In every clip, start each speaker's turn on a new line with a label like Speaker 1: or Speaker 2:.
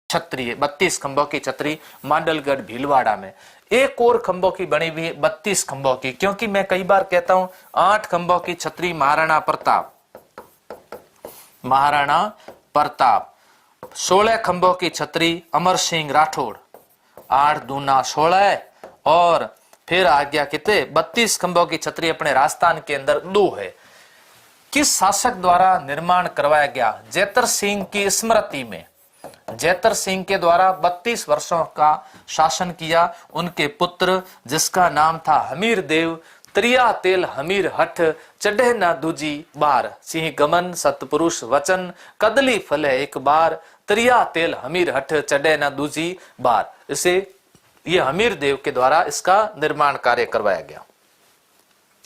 Speaker 1: छतरी है, 32 खंभों की छतरी मांडलगढ़ भीलवाड़ा में। एक और खंभों की बनी हुई है 32 खंभों की, क्योंकि मैं कई बार कहता हूं 8 खंभों की छतरी महाराणा प्रताप, महाराणा प्रताप। 16 खंभों की छतरी अमर सिंह राठौड़, 8 दूना 16, और फिर आ गया कितने 32 खंभों की छतरी अपने राजस्थान के अंदर 2 है। किस शासक द्वारा निर्माण करवाया गया? जैतर सिंह की स्मृति में। जैतर सिंह के द्वारा 32 वर्षों का शासन किया। उनके पुत्र जिसका नाम था हमीर देव, त्रिया तेल हमीर हठ, चढ़े न दूजी बार, सिंह गमन सतपुरुष वचन, कदली फले एक बार, त्रिया तेल हमीर हठ, चढ़े न दूजी बार। इसे ये हमीर देव के द्वारा इसका निर्माण कार्य करवाया गया।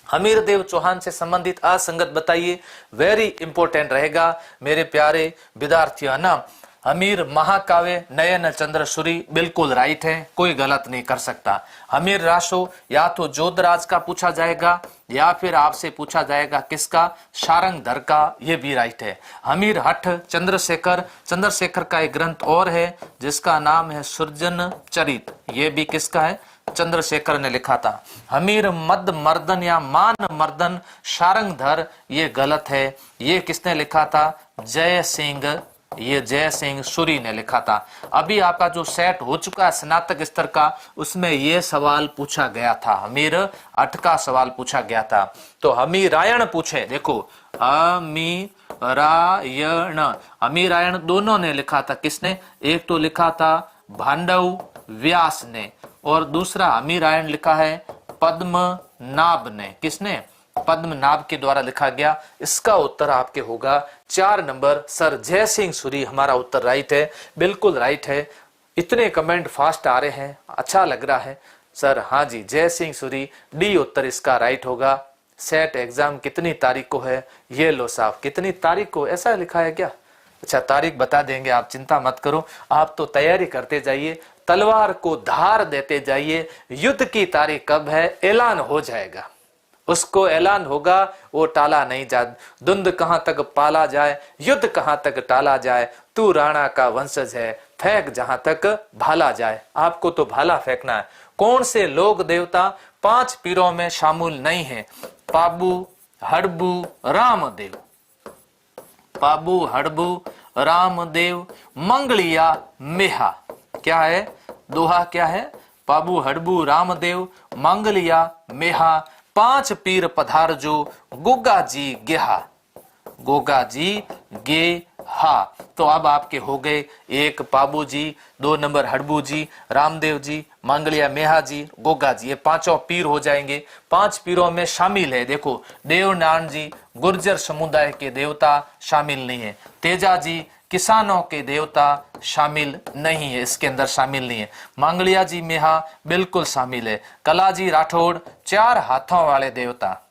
Speaker 1: हमीर देव चौहान से संबंधित असंगत बताइए, वेरी इंपॉर्टेंट रहेगा मेरे प्यारे विद्यार्थियों ना। हमीर महाकाव्य नयन चंद्र सूरी बिल्कुल राइट है, कोई गलत नहीं कर सकता। हमीर राशो या तो जोधराज का पूछा जाएगा या फिर आपसे पूछा जाएगा किसका, सारंगधर का, ये भी राइट है। हमीर हठ चंद्रशेखर, चंद्रशेखर का एक ग्रंथ और है जिसका नाम है सृजन चरित, ये भी किसका है, चंद्रशेखर ने लिखा था। हमीर मद मर्दन या मान मर्दन सारंगधर, ये गलत है, ये किसने लिखा था, जय सिंह, ये जय सिंह सूरी ने लिखा था। अभी आपका जो सेट हो चुका है स्नातक स्तर का, उसमें ये सवाल पूछा गया था, हमीर हठ का सवाल पूछा गया था। तो हमीरायण पूछे, देखो हमीरायण, हमीरायण दोनों ने लिखा था, किसने, एक तो लिखा था भांडव व्यास ने, और दूसरा हमीरायण लिखा है पद्मनाभ ने, किसने, पद्मनाभ के द्वारा लिखा गया। इसका उत्तर आपके होगा 4 नंबर। सर जय सिंह सूरी हमारा उत्तर राइट है, बिल्कुल राइट है। इतने कमेंट फास्ट आ रहे हैं, अच्छा लग रहा है सर। हाँ जी, जय सिंह सूरी, डी उत्तर इसका राइट होगा। सेट एग्जाम कितनी तारीख को है, ये लो साहब, कितनी तारीख को, ऐसा लिखा है क्या? अच्छा तारीख बता देंगे, आप चिंता मत करो, आप तो तैयारी करते जाइए, तलवार को धार देते जाइए। युद्ध की तारीख कब है, ऐलान हो जाएगा, उसको ऐलान होगा, वो टाला नहीं जा। धुंध कहां तक पाला जाए, युद्ध कहां तक टाला जाए, तू राणा का वंशज है, फेंक जहां तक भाला जाए। आपको तो भाला फेंकना है। कौन से लोक देवता 5 पीरों में शामिल नहीं है? पाबू हड़बू रामदेव, पाबू हड़बू रामदेव, मंगलिया मेहा, क्या है दोहा, क्या है, पाबू हड़बू रामदेव मंगलिया मेहा, 5 पीर पधार जो गोगा जी गेहा, गोगा जी गेहा। तो अब आपके हो गए, 1 पाबू जी, 2 नंबर हड़बू जी, रामदेव जी, मंगलिया मेहा जी, गोगा जी, ये 5 पीर हो जाएंगे। 5 पीरों में शामिल है, देखो देवनारायण जी गुर्जर समुदाय के देवता शामिल नहीं है, तेजा जी किसानों के देवता शामिल नहीं है, इसके अंदर शामिल नहीं है। मंगलिया जी मेहा बिल्कुल शामिल है। कलाजी राठौड़ 4 हाथों वाले देवता,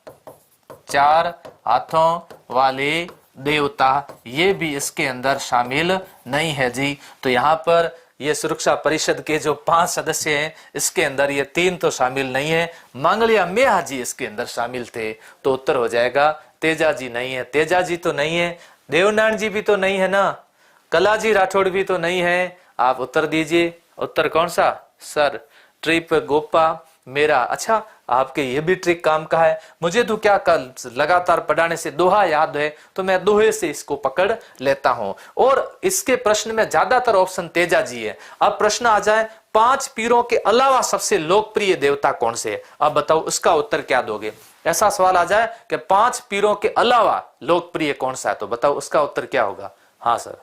Speaker 1: 4 हाथों वाले देवता, ये भी इसके अंदर शामिल नहीं है जी। तो यहाँ पर ये सुरक्षा परिषद के जो 5 सदस्य हैं, इसके अंदर ये 3 तो शामिल नहीं है। मंगलिया मेहा जी इसके अंदर शामिल थे, तो उत्तर हो जाएगा तेजा जी नहीं है, तेजा जी तो नहीं है, देवनारायण जी भी तो नहीं है ना, कलाजी राठौड़ भी तो नहीं है। आप उत्तर दीजिए, उत्तर कौन सा सर, ट्रिप गोपा मेरा। अच्छा आपके ये भी ट्रिक काम का है, मुझे तो क्या कल लगातार पढ़ाने से दोहा याद है, तो मैं दोहे से इसको पकड़ लेता हूं। और इसके प्रश्न में ज्यादातर ऑप्शन तेजा जी है। अब प्रश्न आ जाए 5 पीरों के अलावा सबसे लोकप्रिय देवता कौन से है, अब बताओ उसका उत्तर क्या दोगे। ऐसा सवाल आ जाए कि 5 पीरों के अलावा लोकप्रिय कौन सा है, तो बताओ उसका उत्तर क्या होगा। हाँ सर,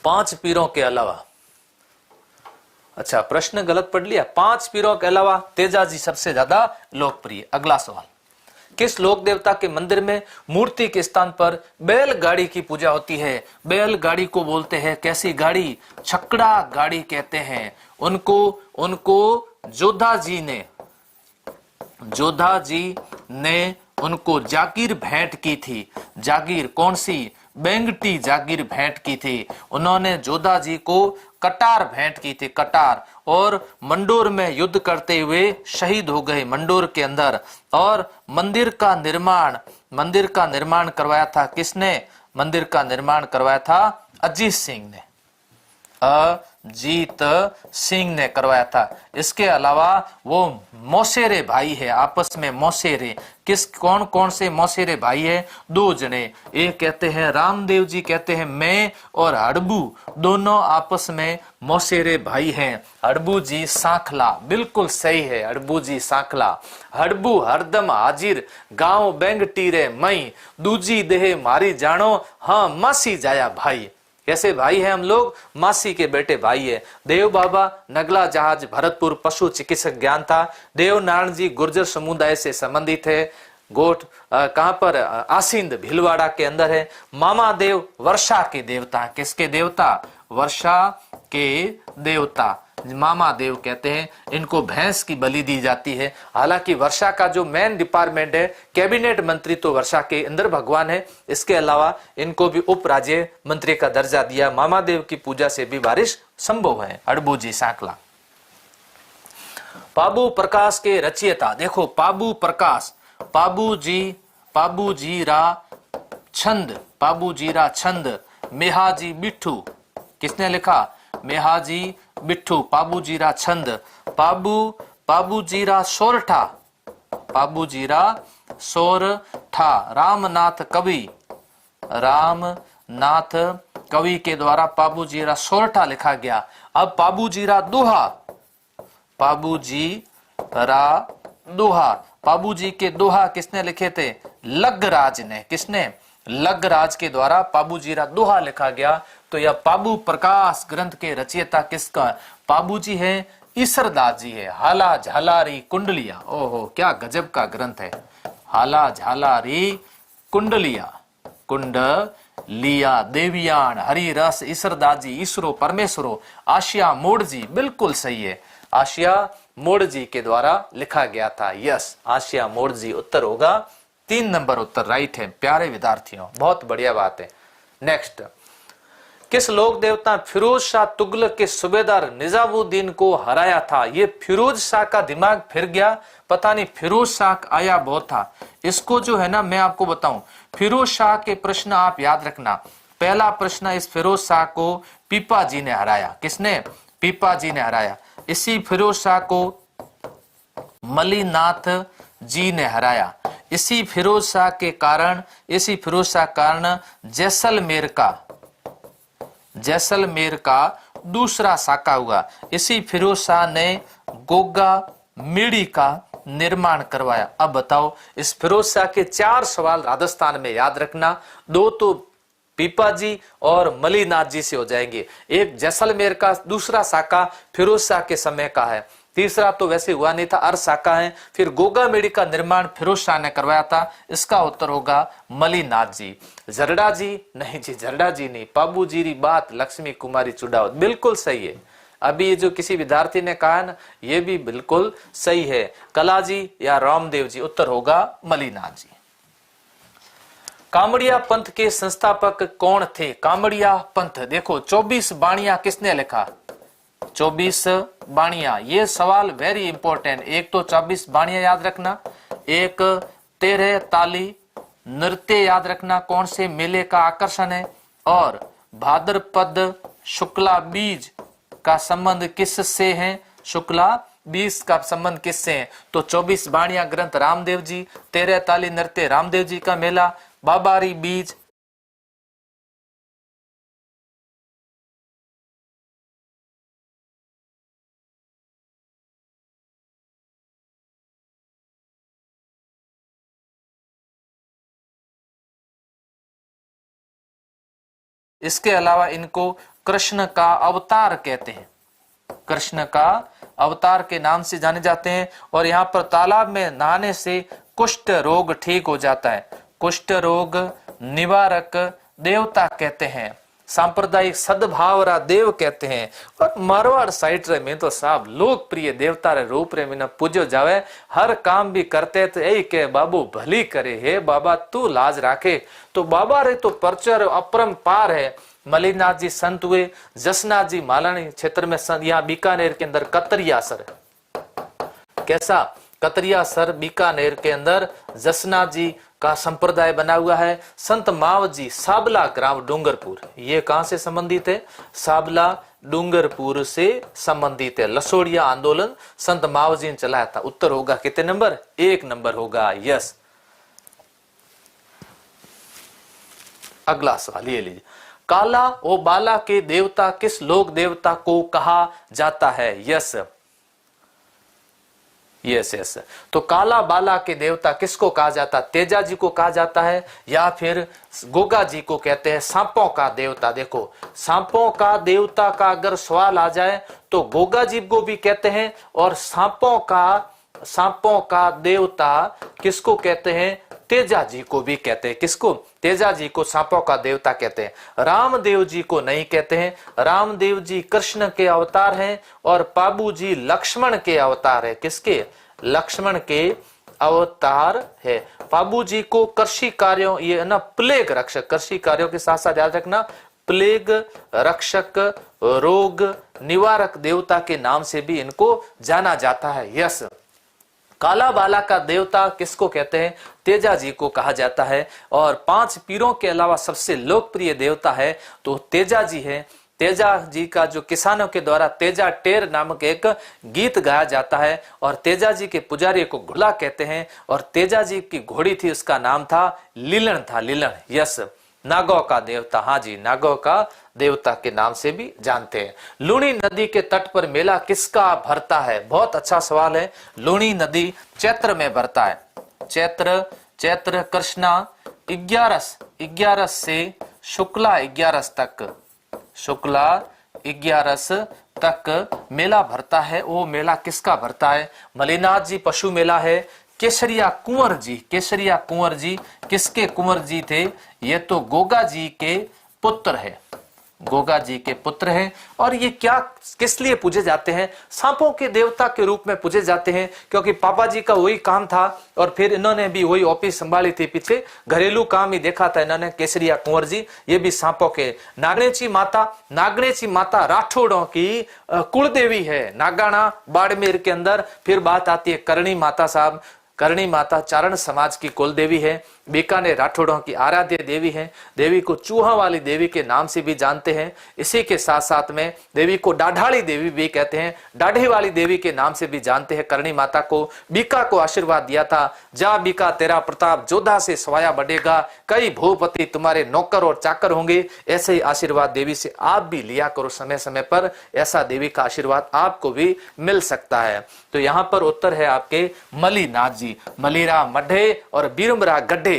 Speaker 1: 5 पीरों के अलावा, अच्छा प्रश्न गलत पढ़ लिया, 5 पीरों के अलावा तेजा जी सबसे ज्यादा लोकप्रिय। अगला सवाल, किस लोक देवता के मंदिर में मूर्ति के स्थान पर बैलगाड़ी की पूजा होती है? बैलगाड़ी को बोलते हैं कैसी गाड़ी, छकड़ा गाड़ी कहते हैं उनको जोधा जी ने उनको जागीर भेंट की थी। जागीर कौन सी, बेंगटी जागीर भेंट की थी। उन्होंने जोधा जी को कटार भेंट की थी, कटार, और मंडोर में युद्ध करते हुए शहीद हो गए मंडोर के अंदर। और मंदिर का निर्माण मंदिर का निर्माण करवाया था किसने? मंदिर का निर्माण करवाया था अजीत सिंह ने, अजीत सिंह ने करवाया था। इसके अलावा वो मौसेरे भाई है, आपस में मौसेरे, किस कौन कौन से मौसेरे भाई है? दो जने, एक कहते हैं रामदेव जी, कहते हैं मैं, और हड़बू, दोनों आपस में मौसेरे भाई हैं। हड़बू जी सांखला, बिल्कुल सही है, हड़बू जी सांखला। हड़बू हरदम हाजिर, गांव बेंग टीरे मई, दूजी देह मारी जानो, हाँ मासी जाया भाई। कैसे भाई हैं हम लोग? मासी के बेटे भाई है। देव बाबा नगला जहाज भरतपुर पशु चिकित्सक ज्ञान था। देव नारायण जी गुर्जर समुदाय से संबंधित है। गोठ कहां पर? आसिंद भीलवाड़ा के अंदर है। मामा देव वर्षा के देवता, किसके देवता? वर्षा के देवता मामा देव कहते हैं। इनको भैंस की बलि दी जाती है। हालांकि वर्षा का जो मेन डिपार्टमेंट है, कैबिनेट मंत्री तो वर्षा के अंदर भगवान है। इसके अलावा इनको भी उप राज्य मंत्री का दर्जा दिया। मामा देव की पूजा से भी बारिश संभव है। हड़बू जी सांकला। पाबू प्रकाश के रचयिता, देखो पाबू प्रकाश, पाबू जीरा छंद, पाबू जीरा छंद, मेहाजी बिट्ठू, किसने लिखा? मेहाजी बिट्ठू। पाबू जीरा छंद, पाबू जीरा सोरठा, पाबू जीरा सोरठा। रामनाथ कवि, रामनाथ कवि के द्वारा पाबू जीरा सोरठा लिखा गया। अब पाबू जीरा दोहा, पाबू जीरा दोहा, पाबू जी के दोहा किसने लिखे थे? लग्गराज ने। किसने? लग्गराज के द्वारा पाबू जीरा दोहा लिखा गया। तो यह पाबू प्रकाश ग्रंथ के रचयिता किसका? पाबू जी है, ईसरदास जी है। हाला झालारी कुंडलिया, ओहो क्या गजब का ग्रंथ है। हाला झालारी कुंडलिया, कुंडलिया, देवियान, हरि रस, ईसरदास जी, ईसरो परमेश्वरो, आशिया मोड़ जी, बिल्कुल सही है, आशिया मोड़ जी के द्वारा लिखा गया था। यस, आशिया मोड़ जी उत्तर होगा। 3 नंबर उत्तर राइट है प्यारे विद्यार्थियों, बहुत बढ़िया बात है। नेक्स्ट, किस लोक देवता फिरोज शाह तुगलक के सूबेदार निजामुद्दीन को हराया था? ये फिरोज शाह का दिमाग फिर गया, पता नहीं फिरोज शाह आया बहुत था। इसको जो है ना मैं आपको बताऊं, फिरोज शाह के प्रश्न आप याद रखना। पहला प्रश्न, इस फिरोज शाह को पीपा जी ने हराया। किसने? पीपा जी ने हराया। इसी फिरोज शाह को मलीनाथ जी ने हराया। इसी फिरोज शाह के कारण, इसी फिरोज शाह कारण जैसलमेर का दूसरा साका हुआ। इसी फिरोज शाह ने गोगा मीड़ी का निर्माण करवाया। अब बताओ, इस फिरोज शाह के 4 सवाल राजस्थान में याद रखना। 2 तो पीपा जी और मलीनाथ जी से हो जाएंगे। एक जैसलमेर का दूसरा साका फिरोज शाह के समय का है। तीसरा तो वैसे हुआ नहीं था, अर्ध साका है। फिर गोगा मेड़ी का निर्माण फिरोज शाह ने करवाया था। इसका उत्तर होगा मलीनाथ जी। जरडा जी नहीं जी, जरडा जी नहीं। पाबू जी री बात लक्ष्मी कुमारी चुड़ावत, बिल्कुल सही है। अभी जो किसी विद्यार्थी ने कहा ना, ये भी बिल्कुल सही है। कला जी या रामदेव जी, उत्तर होगा मलीनाथ जी। कामड़िया पंथ के संस्थापक कौन थे? कामड़िया पंथ, देखो 24 बाणियां किसने लिखा? 24 बाणियां, ये सवाल वेरी इंपॉर्टेंट। एक तो 24 बाणियां याद रखना, एक 13 ताली नृत्य याद रखना, कौन से मेले का आकर्षण है, और भाद्रपद शुक्ला बीज का संबंध किससे है? शुक्ला बीज का संबंध किससे है? तो 24 बाणियां ग्रंथ रामदेव जी, 13 ताली नृत्य रामदेव जी का मेला, बाबारी बीज, इसके अलावा इनको कृष्ण का अवतार कहते हैं। कृष्ण का अवतार के नाम से जाने जाते हैं। और यहाँ पर तालाब में नहाने से कुष्ठ रोग ठीक हो जाता है। कुष्ठ रोग निवारक देवता कहते हैं, सांप्रदायिक सद्भावरा देव कहते हैं। और मारवाड़ साइड रे में तो साहब लोकप्रिय देवता रे रूप रे में पूजो जावे। हर काम भी करते तो यही के बाबू भली करे, हे बाबा तू लाज राखे। तो बाबा रे तो परचर अपरंपार है। मलीनाथ जी संत हुए, जसनाथ जी मालानी क्षेत्र में संत, यहाँ बीकानेर के अंदर कतरिया सर, कैसा कतरिया सर बीकानेर के अंदर जसनाथ जी का संप्रदाय बना हुआ है। संत मावजी साबला ग्राम डूंगरपुर, ये कहां से संबंधित है? साबला डूंगरपुर से संबंधित है। लसोड़िया आंदोलन संत मावजी ने चलाया था। उत्तर होगा कितने नंबर? 1 नंबर होगा। यस। अगला सवाल ये लीजिए, काला ओ बाला के देवता किस लोक देवता को कहा जाता है? Yes yes yes. तो काला बाला के देवता किसको कहा जाता? तेजा जी को कहा जाता है, या फिर गोगा जी को कहते हैं सांपों का देवता। देखो, सांपों का देवता का अगर सवाल आ जाए तो गोगा जी को भी कहते हैं, और सांपों का देवता किसको कहते हैं? तेजा जी को भी कहते हैं। किसको? तेजा जी को सांपों का देवता कहते हैं। रामदेव जी को नहीं कहते हैं। रामदेव जी कृष्ण के अवतार हैं, और पाबू जी लक्ष्मण के अवतार है। किसके? लक्ष्मण के अवतार है। पाबू जी को कृषि कार्यों, ये ना प्लेग रक्षक, कृषि कार्यों के साथ साथ याद रखना प्लेग रक्षक, रोग निवारक देवता के नाम से भी इनको जाना जाता है। यस। काला बाला का देवता किसको कहते हैं? तेजा जी को कहा जाता है। और 5 पीरों के अलावा सबसे लोकप्रिय देवता है तो तेजा जी है। तेजा जी का जो किसानों के द्वारा तेजा टेर नामक एक गीत गाया जाता है, और तेजा जी के पुजारी को घोड़ा कहते हैं, और तेजा जी की घोड़ी थी, उसका नाम था लीलन था, लीलन। यस। नागौ का देवता, हाँ जी, नागौ का देवता के नाम से भी जानते हैं। लूणी नदी के तट पर मेला किसका भरता है? बहुत अच्छा सवाल है। लूणी नदी चैत्र में भरता है। चैत्र कृष्णा 11 से शुक्ला 11 तक मेला भरता है। वो मेला किसका भरता है? मलिनाथ जी पशु मेला है। केसरिया कुंवर जी किसके कुंवर जी थे? ये तो गोगा जी के पुत्र है, गोगा जी के पुत्र हैं। और ये क्या किस लिए पूजे जाते हैं? सांपों के देवता के रूप में पूजे जाते हैं, क्योंकि पापा जी का वही काम था, और फिर इन्होंने भी वही ऑफिस संभाली थी, पीछे घरेलू काम ही देखा था इन्होंने। केसरिया कुंवर जी ये भी सांपों के। नागणेची माता राठौड़ों की कुलदेवी है, नागाना बाड़मेर के अंदर। फिर बात आती है करणी माता साहब, करणी माता चारण समाज की कुल देवी है। बीकानेर राठौड़ों की आराध्य देवी है। देवी को चूहा वाली देवी के नाम से भी जानते हैं। इसी के साथ साथ में देवी को डाढ़ाड़ी देवी भी कहते हैं, डाढ़ी वाली देवी के नाम से भी जानते हैं। करणी माता को बीका को आशीर्वाद दिया था, जा बीका तेरा प्रताप जोधा से सवाया बढ़ेगा, कई भूपति तुम्हारे नौकर और चाकर होंगे। ऐसे ही आशीर्वाद देवी से आप भी लिया करो समय समय पर, ऐसा देवी का आशीर्वाद आपको भी मिल सकता है। तो यहाँ पर उत्तर है आपके मलीनाथ जी। मलीरा मढ़े और बीरमरा गड्ढे,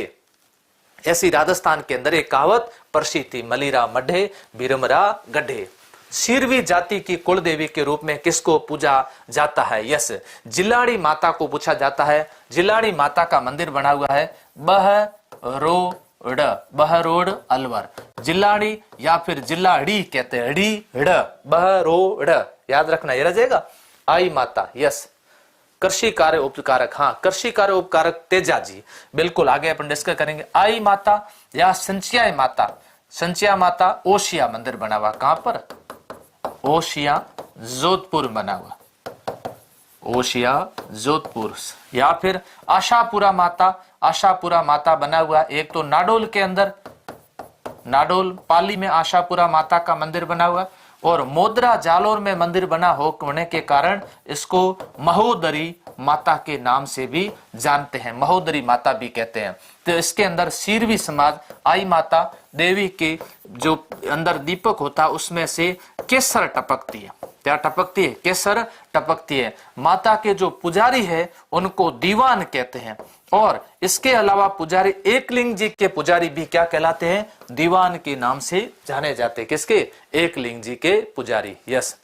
Speaker 1: ऐसी राजस्थान के अंदर एक कहावत प्रसिद्ध थी, मलीरा मढ़े बीरमरा गड्ढे। सीरवी जाति की कुल देवी के रूप में किसको पूजा जाता है? यस, जिलाड़ी माता को पूछा जाता है। जिलाड़ी माता का मंदिर बना हुआ है बहरोड अलवर। जिलाड़ी या फिर जिलाड़ी कहते हैं, बहरोड, याद रखना, ये रह जाएगा। आई माता, यस। कृषि कार्य उपकारक, हाँ, कृषि कार्य उपकारक तेजा जी, बिल्कुल आगे अपन डिस्कस करेंगे। आई माता या संचिया माता ओशिया मंदिर बना हुआ, कहां पर? ओशिया जोधपुर बना हुआ, ओशिया जोधपुर। या फिर आशापुरा माता बना हुआ, एक तो नाडोल के अंदर, नाडोल पाली में आशापुरा माता का मंदिर बना हुआ, और मोदरा जालोर में मंदिर बना होने के कारण इसको महोदरी माता के नाम से भी जानते हैं, महोदरी माता भी कहते हैं। तो इसके अंदर सीरवी समाज आई माता देवी के जो अंदर दीपक होता है उसमें से केसर टपकती है। क्या टपकती है? केसर टपकती है। माता के जो पुजारी है उनको दीवान कहते हैं, और इसके अलावा पुजारी एकलिंग जी के पुजारी भी क्या कहलाते हैं? दीवान के नाम से जाने जाते हैं। किसके? एकलिंग जी के पुजारी। यस।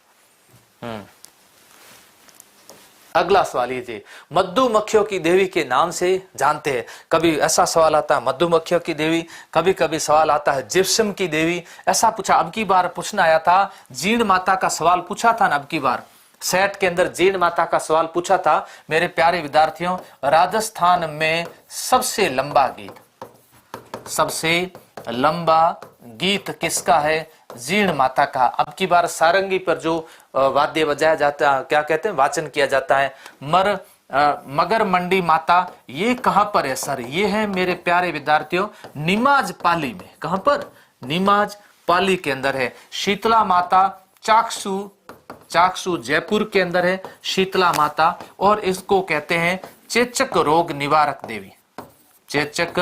Speaker 1: अगला सवाल लीजिए, मधुमक्खियों की देवी के नाम से जानते हैं। कभी ऐसा सवाल आता है मधुमक्खियों की देवी, कभी कभी सवाल आता है जिप्सम की देवी। ऐसा पूछा, अब की बार पूछना आया था, जीण माता का सवाल पूछा था ना, अब की बार सेट के अंदर जीण माता का सवाल पूछा था। मेरे प्यारे विद्यार्थियों, राजस्थान में सबसे लंबा गीत किसका है? जीण माता का। अब की बार सारंगी पर जो वाद्य बजाया जाता है, क्या कहते हैं, वाचन किया जाता है, मर मगर मंडी माता, ये कहां पर है सर? ये है मेरे प्यारे विद्यार्थियों निमाज पाली में। कहां पर? निमाज पाली के अंदर है। शीतला माता चाकसू जयपुर के अंदर है शीतला माता, और इसको कहते हैं चेचक रोग निवारक देवी। चेचक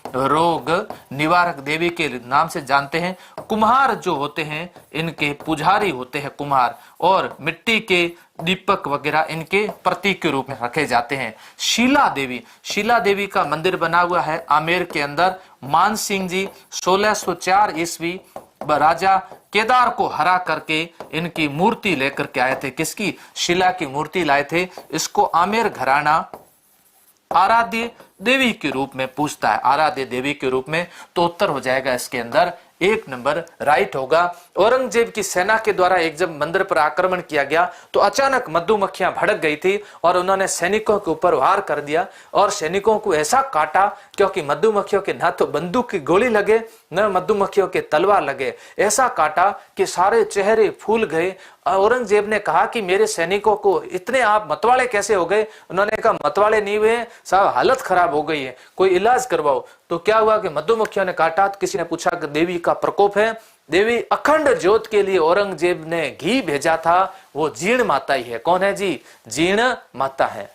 Speaker 1: रोग निवारक देवी के नाम से जानते हैं। कुम्हार जो होते हैं इनके पुजारी होते हैं कुम्हार, और मिट्टी के दीपक वगैरह इनके प्रतीक के रूप में रखे जाते हैं। शीला देवी का मंदिर बना हुआ है आमेर के अंदर। मान सिंह जी 1604 ईस्वी राजा केदार को हरा करके इनकी मूर्ति लेकर के आए थे। किसकी? शिला की मूर्ति लाए थे। इसको आमेर घराना आराध्य देवी के रूप में पूछता है, आराध्य देवी के रूप में। तो उत्तर हो जाएगा इसके अंदर 1 नंबर राइट होगा। औरंगजेब की सेना के द्वारा एक जब मंदिर पर आक्रमण किया गया तो अचानक मधुमक्खियां भड़क गई थी और उन्होंने सैनिकों के ऊपर वार कर दिया और सैनिकों को ऐसा काटा, क्योंकि मधुमक्खियों के न तो बंदूक की गोली लगे न मधुमक्खियों के तलवार लगे, ऐसा काटा कि सारे चेहरे फूल गए। औरंगजेब ने कहा कि मेरे सैनिकों को इतने आप मतवाले कैसे हो गए? उन्होंने कहा मतवाले नहीं हुए साहब, हालत खराब हो गई है, कोई इलाज करवाओ। तो क्या हुआ कि मधुमक्खियों ने काटा तो किसी ने पूछा कि देवी का प्रकोप है। देवी अखंड ज्योत के लिए औरंगजेब ने घी भेजा था, वो जीर्ण माता ही है। कौन है जी? जीर्ण माता है।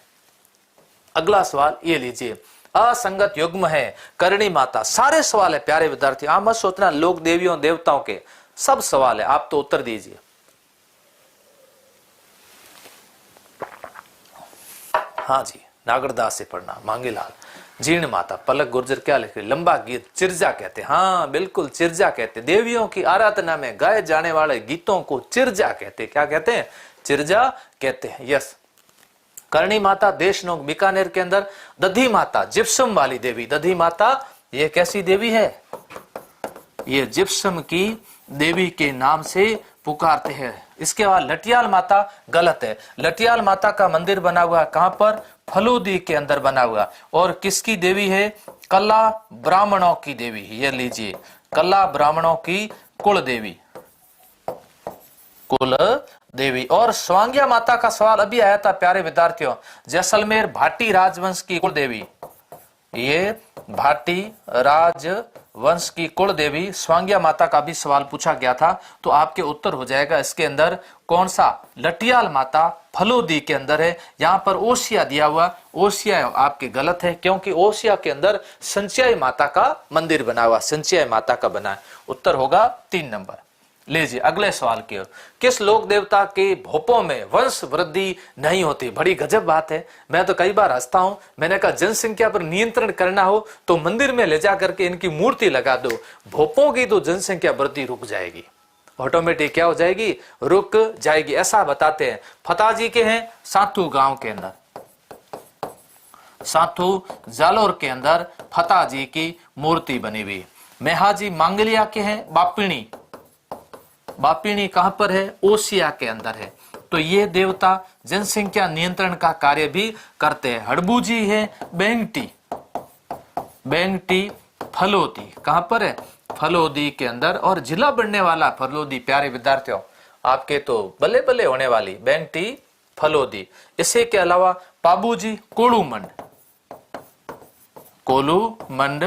Speaker 1: अगला सवाल ये लीजिए, असंगत युग्म है करणी माता। सारे सवाल है प्यारे विद्यार्थी, आप मत सोचना लोक देवियों देवताओं के, सब सवाल है, आप तो उत्तर दीजिए। हाँ जी, नागरदास से पढ़ना, मांगीलाल। जीर्ण माता, पलक गुर्जर क्या लिखे? लंबा गीत चिरजा कहते हैं। हाँ बिल्कुल, चिरजा कहते हैं। देवियों की आराधना में गाए जाने वाले गीतों को चिरजा कहते हैं। क्या कहते हैं? चिरजा कहते हैं। यस। करणी माता देशनोक बीकानेर के अंदर। दधी माता जिप्सम वाली देवी। दधी माता ये कैसी देवी है? ये जिप्सम की देवी के नाम से पुकारते हैं। इसके बाद लटियाल माता गलत है। लटियाल माता का मंदिर बना हुआ कहां पर? फलूदी के अंदर बना हुआ। और किसकी देवी है? कला ब्राह्मणों की देवी। ये लीजिए, कला ब्राह्मणों की कुल देवी, कुल देवी। और स्वांग्या माता का सवाल अभी आया था प्यारे विद्यार्थियों। जैसलमेर भाटी राजवंश की कुल देवी, ये भाटी राजवंश की कुल देवी स्वांग्या माता का भी सवाल पूछा गया था। तो आपके उत्तर हो जाएगा इसके अंदर कौन सा? लटियाल माता फलोदी के अंदर है। यहाँ पर ओसिया दिया हुआ, ओसिया आपके गलत है, क्योंकि ओसिया के अंदर संचय माता का मंदिर बना हुआ, संचय माता का बना है। उत्तर होगा 3 नंबर। लीजिए अगले सवाल की ओर। किस लोक देवता के भोपों में वंश वृद्धि नहीं होती? बड़ी गजब बात है। मैं तो कई बार हंसता हूं, मैंने कहा जनसंख्या पर नियंत्रण करना हो तो मंदिर में ले जा करके इनकी मूर्ति लगा दो, भोपों की तो जनसंख्या वृद्धि रुक जाएगी, ऑटोमेटिक क्या हो जाएगी? रुक जाएगी। ऐसा बताते हैं। फताजी के हैं साथू गांव के अंदर, साथू जालोर के अंदर फताजी की मूर्ति बनी हुई। मेहाजी मांगलिया के हैं बापिणी, बापिणी कहां पर है? ओसिया के अंदर है। तो ये देवता जनसंख्या नियंत्रण का कार्य भी करते हैं। हड़बूजी है बेंगटी, बेंगटी फलोदी कहां पर है? फलोदी के अंदर। और जिला बढ़ने वाला फलोदी प्यारे विद्यार्थियों, आपके तो बल्ले बल्ले होने वाली बेंगटी फलोदी। इसी के अलावा पाबूजी कोलूमंड, कोलूमंड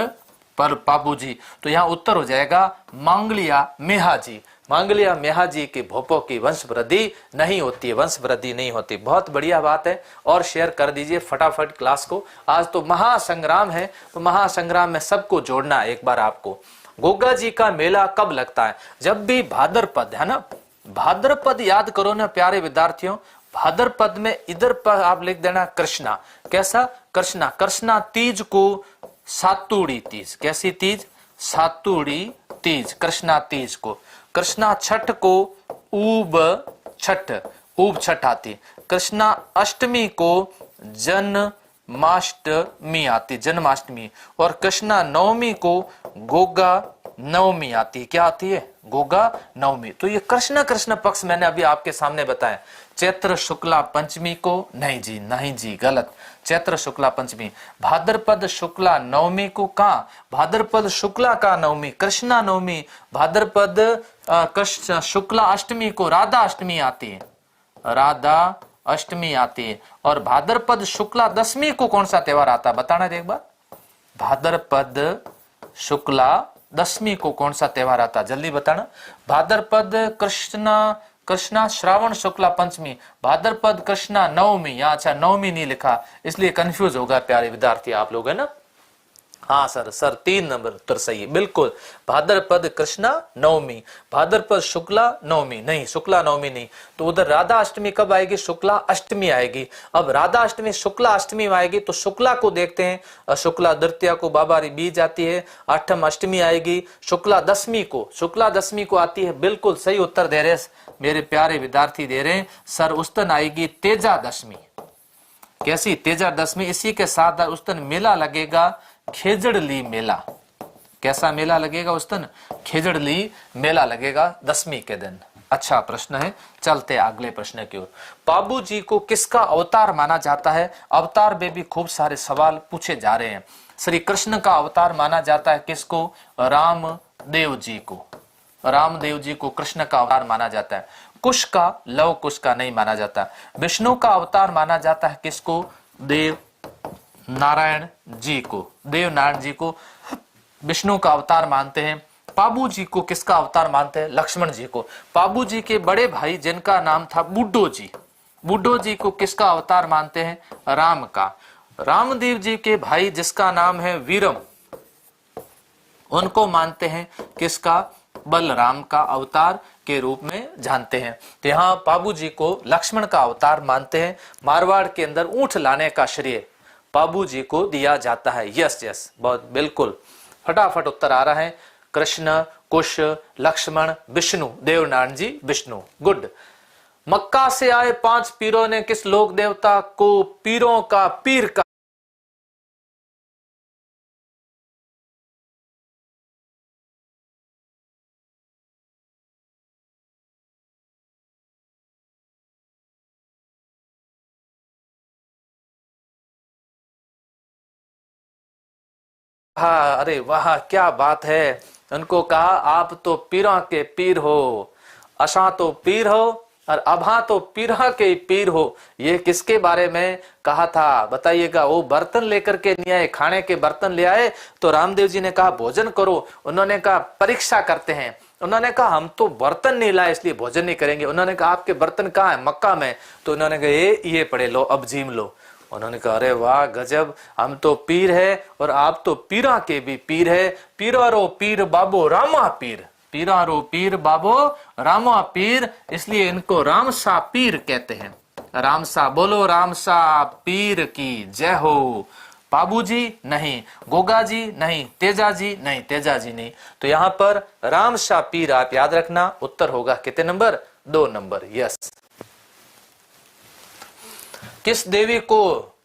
Speaker 1: पर पाबूजी। तो यहाँ उत्तर हो जाएगा मांगलिया मेहाजी। मांगलिया मेहाजी के भोपों की वंश वृद्धि नहीं होती है, वंश वृद्धि नहीं होती। बहुत बढ़िया बात है। और शेयर कर दीजिए फटाफट क्लास को। आज तो महासंग्राम है, तो महासंग्राम में सबको जोड़ना है एक बार आपको। गोगा जी का मेला कब लगता है? जब भी भाद्रपद है ना, भाद्रपद याद करो ना प्यारे विद्यार्थियों। भाद्रपद में इधर पर आप लिख देना कृष्णा। कैसा? कृष्णा। कृष्णा तीज को सातुड़ी तीज। कैसी तीज? सातुड़ी तीज, कृष्णा तीज को। कृष्णा छठ को ऊब छठ, ऊब छठ आती। कृष्णा अष्टमी को जन्माष्टमी आती, जन्माष्टमी। और कृष्णा नवमी को गोगा नवमी आती। क्या आती है? गोगा नवमी। तो ये कृष्ण कृष्ण पक्ष मैंने अभी आपके सामने बताया। चैत्र शुक्ला पंचमी को नहीं जी, नहीं जी गलत। चैत्र शुक्ला पंचमी। भाद्रपद शुक्ला नवमी को कहा? भाद्रपद शुक्ला का नवमी कृष्णा नवमी। भाद्रपद कृष्ण शुक्ला अष्टमी को राधा अष्टमी आती है, राधा अष्टमी आती है। और भाद्रपद शुक्ला दशमी को कौन सा त्योहार आता है, बताना एक बार। भाद्रपद शुक्ला दशमी को कौन सा त्योहार आता है, जल्दी बताना। भाद्रपद कृष्णा श्रावण शुक्ला पंचमी, भाद्रपद कृष्णा नवमी। यहाँ अच्छा नवमी नहीं लिखा इसलिए कंफ्यूज होगा प्यारे विद्यार्थी आप लोग, है ना। हाँ सर 3 नंबर उत्तर सही है, बिल्कुल। भाद्रपद कृष्णा नवमी, भाद्रपद शुक्ला नवमी नहीं, शुक्ला नवमी नहीं। तो उधर राधा अष्टमी कब आएगी, शुक्ला अष्टमी आएगी। अब राधा अष्टमी शुक्ला अष्टमी में आएगी तो शुक्ला को देखते हैं, शुक्ला द्वितीया को बाबारी बीज आती है, अष्टम अष्टमी आएगी, शुक्ला दशमी को आती है। बिल्कुल सही उत्तर दे रहे मेरे प्यारे विद्यार्थी दे रहे हैं सर। उस दिन आएगी तेजा दशमी। कैसी तेजा दशमी, इसी के साथ उस दिन मेला लगेगा खेजड़ली मेला। कैसा मेला लगेगा उस दिन, खेजड़ली मेला लगेगा दशमी के दिन। अच्छा प्रश्न है, चलते अगले प्रश्न की ओर। बाबू जी को किसका अवतार माना जाता है, अवतार में भी खूब सारे सवाल पूछे जा रहे हैं। श्री कृष्ण का अवतार माना जाता है किसको, रामदेव जी को। रामदेव जी को कृष्ण का अवतार माना जाता है। कुश का, लव कुश का नहीं माना जाता। विष्णु का अवतार माना जाता है किसको, देव नारायण जी को। देव नारायण जी को विष्णु का अवतार मानते हैं। बाबू जी को किसका अवतार मानते हैं, लक्ष्मण जी को। बाबू जी के बड़े भाई जिनका नाम था बुड्ढो जी, बुड्ढो जी को किसका अवतार मानते हैं, राम का। रामदेव जी के भाई जिसका नाम है वीरम, उनको मानते हैं किसका, बलराम का अवतार के रूप में जानते हैं। तो यहाँ बाबू जी को लक्ष्मण का अवतार मानते हैं। मारवाड़ के अंदर ऊंट लाने का श्रेय बाबू जी को दिया जाता है। यस बहुत बिल्कुल, फटाफट उत्तर आ रहा है। कृष्ण, कुश, लक्ष्मण, विष्णु, देवनारायण जी विष्णु, गुड। मक्का से आए 5 पीरों ने किस लोक देवता को पीरों का पीर का हाँ, अरे वाह क्या बात है। उनको कहा आप तो पीरा के पीर हो, अशा तो पीर हो और अभा तो पीरा के पीर हो। ये किसके बारे में कहा था बताइएगा। वो बर्तन लेकर के नहीं आए, खाने के बर्तन ले आए तो रामदेव जी ने कहा भोजन करो। उन्होंने कहा परीक्षा करते हैं। उन्होंने कहा हम तो बर्तन नहीं लाए इसलिए भोजन नहीं करेंगे। उन्होंने कहा आपके बर्तन कहाँ है, मक्का में। तो उन्होंने कहा ये पढ़े लो, अब जीम लो। उन्होंने कहा अरे वाह गजब, हम तो पीर है और आप तो पीरा के भी पीर है। पीरारो पीर बाबो रामा पीर, पीरारो पीर बाबो रामा पीर, इसलिए इनको रामसा पीर कहते हैं। रामसा बोलो, रामसा पीर की जय हो। बाबूजी नहीं, गोगा जी नहीं, तेजा जी नहीं, तेजा जी नहीं। तो यहाँ पर रामसा पीर आप याद रखना। उत्तर होगा कितने नंबर, 2 नंबर। यस। किस देवी को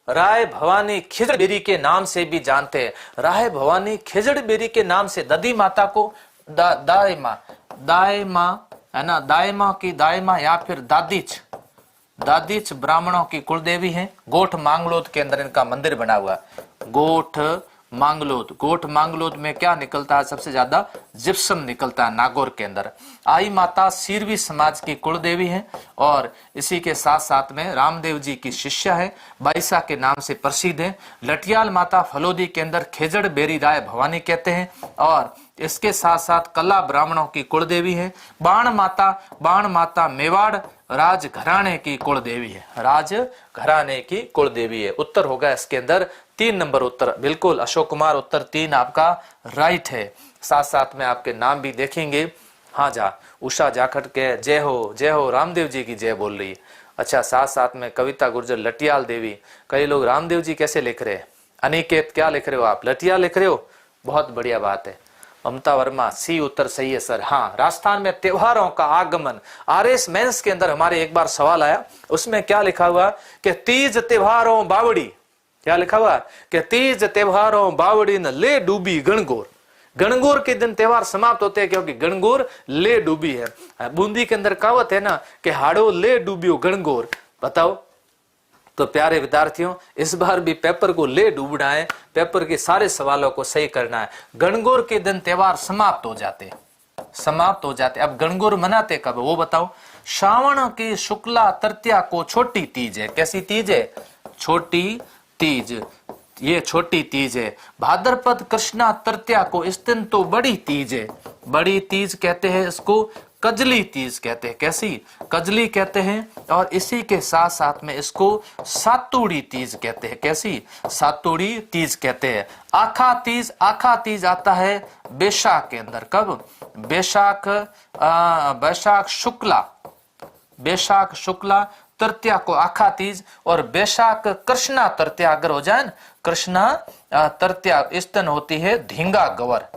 Speaker 1: राय भवानी खिजड़बेरी के नाम से भी जानते हैं। राय भवानी खिजड़बेरी के नाम से, दधी माता को दाई माँ है ना, दाई माँ की दाई माँ या फिर दादीच ब्राह्मणों की कुल देवी है। गोठ मांगलोद के अंदर इनका मंदिर बना हुआ। गोठ मांगलोद में क्या निकलता है, सबसे ज्यादा जिप्सम निकलता है नागौर के अंदर। आई माता सीरवी समाज की कुल देवी है और इसी के साथ साथ में रामदेव जी की शिष्या है, बाईसा के नाम से प्रसिद्ध है। लटियाल माता फलोदी के अंदर खेजड़ बेरी राय भवानी कहते हैं और इसके साथ साथ कला ब्राह्मणों की कुल देवी है। बाण माता मेवाड़ राजघराने की कुल देवी है, राजघराने की कुल देवी है। उत्तर होगा इसके अंदर 3 नंबर उत्तर, बिल्कुल अशोक कुमार, उत्तर 3 आपका राइट है। साथ साथ में आपके नाम भी देखेंगे। हाँ उषा जाखड़ के जय हो रामदेव जी की जय बोल रही है। अच्छा, साथ साथ में कविता गुर्जर लटियाल देवी। कई लोग रामदेव जी कैसे लिख रहे हैं, अनिकेत क्या लिख रहे हो आप, लटियाल लिख रहे हो, बहुत बढ़िया बात है। ममता वर्मा सी उत्तर सही है सर। हाँ, राजस्थान में त्योहारों का आगमन, आरएस मेंस के अंदर हमारे एक बार सवाल आया, उसमें क्या लिखा हुआ कि तीज त्योहारों बावड़ी, क्या लिखा हुआ कि तीज त्योहारों बावड़ी न ले डूबी गणगौर। गणगौर के दिन त्योहार समाप्त होते हैं क्योंकि गणगौर ले डूबी है। बूंदी के अंदर कहावत है ना कि हाड़ो ले डूबियो गणगौर। बताओ तो प्यारे विद्यार्थियों, इस बार भी पेपर को ले डूबना है, पेपर के सारे सवालों को सही करना है। गणगौर के दिन त्योहार समाप्त हो जाते हैं। समाप्त हो जाते। अब गणगौर मनाते कब वो बताओ। श्रावण की शुक्ला तृतीया को छोटी तीज है। कैसी तीज है? छोटी तीज, ये छोटी तीज है। भाद्रपद कृष्णा तृतीया को इस दिन तो बड़ी तीज है। बड़ी तीज कहते हैं इसको, कजली तीज कहते हैं। कैसी? कजली कहते हैं। और इसी के साथ साथ में इसको सातुड़ी तीज कहते हैं। कैसी? सातुड़ी तीज कहते हैं। आखा तीज, आखा तीज आता है बैसाख के अंदर। कब? बैसाख शुक्ला, बैसाख शुक्ला तृतीया को आखा तीज। और बैसाख कृष्णा तृतीया अगर हो जाए ना, कृष्णा तृतीया इस दिन होती है धींगा गवर।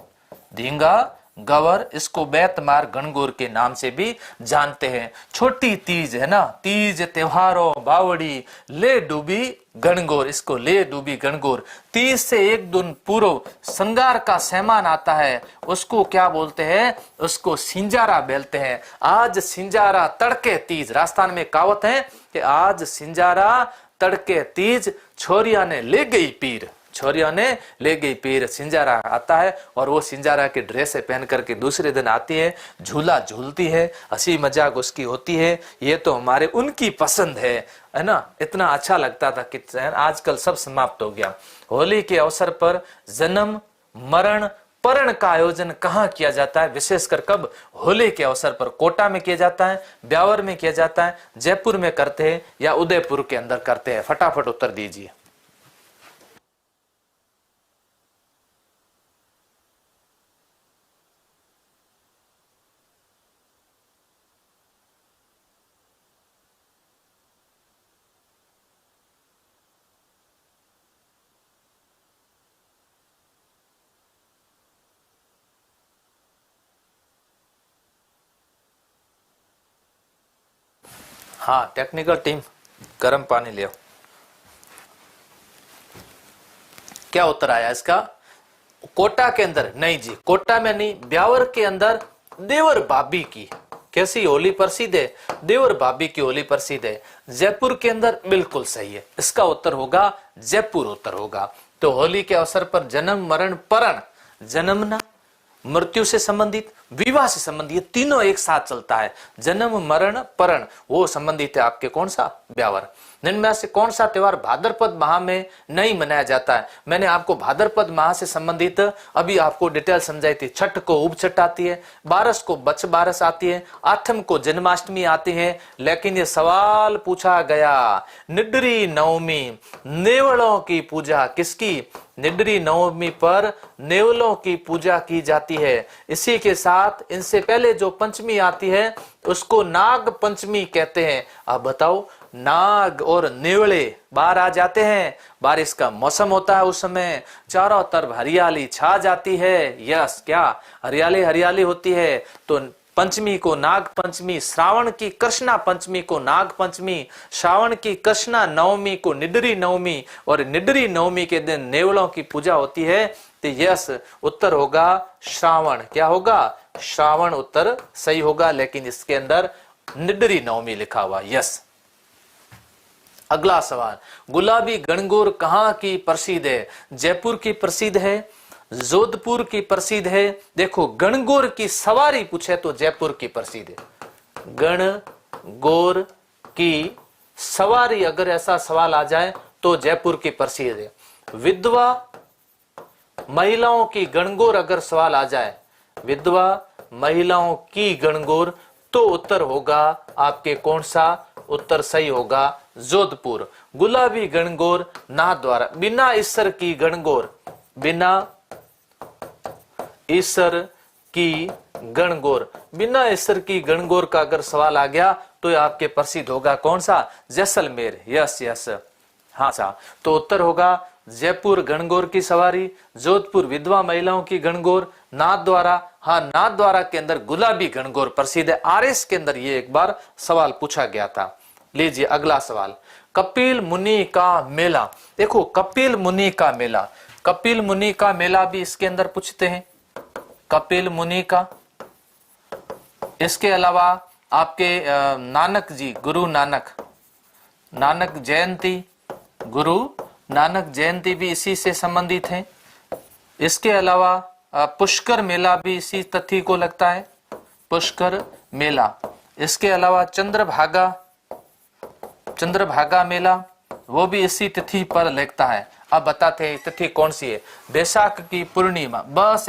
Speaker 1: धींगा गवर, इसको बैतमार गणगौर के नाम से भी जानते हैं। छोटी तीज है ना, तीज त्योहारों बावड़ी ले डूबी गणगौर, इसको ले डूबी गणगौर। तीज से एक दिन पूर्व श्रृंगार का सामान आता है, उसको क्या बोलते हैं? उसको सिंजारा बोलते हैं। आज सिंजारा तड़के तीज, राजस्थान में कहावत है कि आज सिंजारा तड़के तीज, छोरिया ने ले गई पीर, छोरिया ने ले गई पीर। सिंजारा आता है और वो सिंजारा की ड्रेस पहन करके दूसरे दिन आती है, झूला झूलती है, हंसी मजाक उसकी होती है। ये तो हमारे उनकी पसंद है ना। इतना अच्छा लगता था कि आजकल सब समाप्त हो गया। होली के अवसर पर जन्म मरण परण का आयोजन कहाँ किया जाता है? विशेषकर कब? होली के अवसर पर। कोटा में किया जाता है, ब्यावर में किया जाता है, जयपुर में करते हैं या उदयपुर के अंदर करते हैं? फटाफट उत्तर दीजिए। हाँ, टेक्निकल टीम गर्म पानी ले आओ। क्या उत्तर आया इसका? कोटा के अंदर? नहीं जी, कोटा में नहीं, ब्यावर के अंदर देवर भाभी की कैसी होली प्रसिद्ध है? देवर भाभी की होली प्रसिद्ध है। जयपुर के अंदर? बिल्कुल सही है, इसका उत्तर होगा जयपुर उत्तर होगा। तो होली के अवसर पर जन्म मरण परण, जन्मना मृत्यु से संबंधित, विवाह से संबंधित, तीनों एक साथ चलता है। जन्म मरण परण वो संबंधित है आपके कौन सा? ब्यावर। इनमें से कौन सा त्योहार भाद्रपद माह में नहीं मनाया जाता है? मैंने आपको भाद्रपद माह से संबंधित अभी आपको डिटेल समझाई थी। छठ को उपछठ आती है, बारस को बच बारस आती है, आठम को जन्माष्टमी आती है। लेकिन ये सवाल पूछा गया, निडरी नवमी नेवलों की पूजा किसकी? निडरी नवमी पर नेवलों की पूजा की जाती है। इसी के साथ इनसे पहले जो पंचमी आती है उसको नाग पंचमी कहते हैं। अब बताओ, नाग और नेवले बाहर आ जाते हैं, बारिश का मौसम होता है, उस समय चारों तरफ हरियाली छा जाती है। यस, क्या हरियाली हरियाली होती है। तो पंचमी को नाग पंचमी, श्रावण की कृष्णा पंचमी को नाग पंचमी, श्रावण की कृष्णा नवमी को निडरी नवमी, और निडरी नवमी के दिन नेवलों की पूजा होती है। तो यस, उत्तर होगा श्रावण। क्या होगा? श्रावण उत्तर सही होगा, लेकिन इसके अंदर निडरी नवमी लिखा हुआ। यस। अगला सवाल, गुलाबी गणगौर कहाँ की प्रसिद्ध है? जयपुर की प्रसिद्ध है, जोधपुर की प्रसिद्ध है। देखो, गणगौर की सवारी पूछे तो जयपुर की प्रसिद्ध है। गणगौर की सवारी अगर ऐसा सवाल आ जाए तो जयपुर की प्रसिद्ध है। विधवा महिलाओं की गणगौर अगर सवाल आ जाए, विधवा महिलाओं की गणगौर, तो उत्तर होगा आपके कौन सा? उत्तर सही होगा जोधपुर। गुलाबी गणगौर नाथ द्वारा, बिना ईश्वर की गणगौर, बिना ईश्वर की गणगौर, बिना ईश्वर की गणगौर का अगर सवाल आ गया तो आपके प्रसिद्ध होगा कौन सा? जैसलमेर। यस यस, हाँ सा। तो उत्तर होगा जयपुर गणगौर की सवारी, जोधपुर विधवा महिलाओं की गणगौर, नाथ द्वारा। हाँ, नाथ द्वारा के अंदर गुलाबी गणगौर प्रसिद्ध है। आरएस के अंदर ये एक बार सवाल पूछा गया था। लीजिए अगला सवाल, कपिल मुनि का मेला। देखो, कपिल मुनि का मेला, कपिल मुनि का मेला भी इसके अंदर पूछते हैं। कपिल मुनि का, इसके अलावा आपके नानक जी, गुरु नानक, नानक जयंती, गुरु नानक जयंती भी इसी से संबंधित है। इसके अलावा पुष्कर मेला भी इसी तिथि को लगता है। पुष्कर मेला। इसके अलावा चंद्रभागा मेला, वो भी इसी तिथि पर लगता है। अब बताते हैं तिथि कौन सी है। बैसाख की पूर्णिमा, बस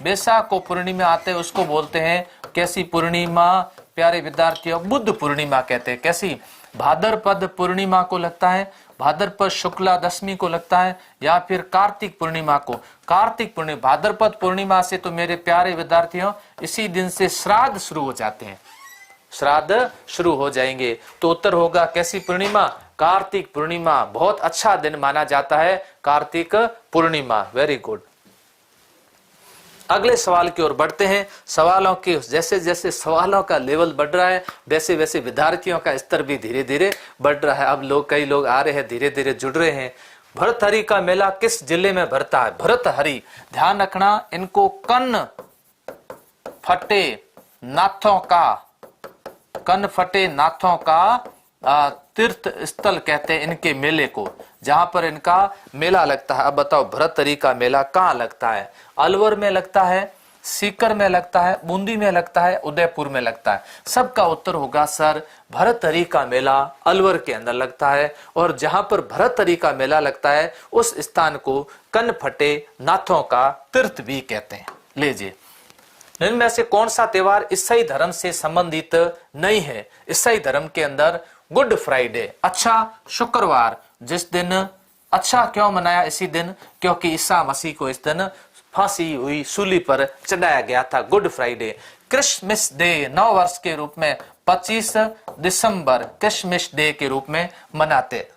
Speaker 1: बैसाख को पूर्णिमा आते हैं, उसको बोलते हैं कैसी पूर्णिमा प्यारे विद्यार्थियों? बुद्ध पूर्णिमा कहते हैं। कैसी? भाद्रपद पूर्णिमा को लगता है, भाद्रपद शुक्ला दशमी को लगता है, या फिर कार्तिक पूर्णिमा को। कार्तिक पूर्णिमा, भाद्रपद पूर्णिमा से तो मेरे प्यारे विद्यार्थियों इसी दिन से श्राद्ध शुरू हो जाते हैं, श्राद्ध शुरू हो जाएंगे। तो उत्तर होगा कैसी पूर्णिमा? कार्तिक पूर्णिमा। बहुत अच्छा दिन माना जाता है कार्तिक पूर्णिमा। Very good. अगले सवाल की ओर बढ़ते हैं। सवालों के जैसे जैसे सवालों का लेवल बढ़ रहा है वैसे वैसे विद्यार्थियों का स्तर भी धीरे धीरे बढ़ रहा है। अब कई लोग आ रहे हैं, धीरे धीरे जुड़ रहे हैं। भरतहरि का मेला किस जिले में भरता है? भरतहरि, ध्यान रखना, इनको कन फटे नाथों का तीर्थ स्थल कहते हैं इनके मेले को, जहां पर इनका मेला लगता है। अब बताओ भरतहरि का मेला कहाँ लगता है? अलवर में लगता है, सीकर में लगता है, बूंदी में लगता है, उदयपुर में लगता है। सबका उत्तर होगा सर भरतहरि का मेला अलवर के अंदर लगता है। और जहां पर भरतहरि का मेला लगता है उस स्थान को कनफटे नाथों का तीर्थ भी कहते हैं। लीजिए, इनमें से कौन सा त्योहार ईसाई धर्म से संबंधित नहीं है? ईसाई धर्म के अंदर गुड फ्राइडे, अच्छा शुक्रवार, जिस दिन अच्छा क्यों मनाया इसी दिन? क्योंकि ईसा मसीह को इस दिन फांसी हुई, सूली पर चढ़ाया गया था। Good Friday. क्रिसमस डे, नव वर्ष के रूप में 25 दिसंबर क्रिसमस डे के रूप में मनाते।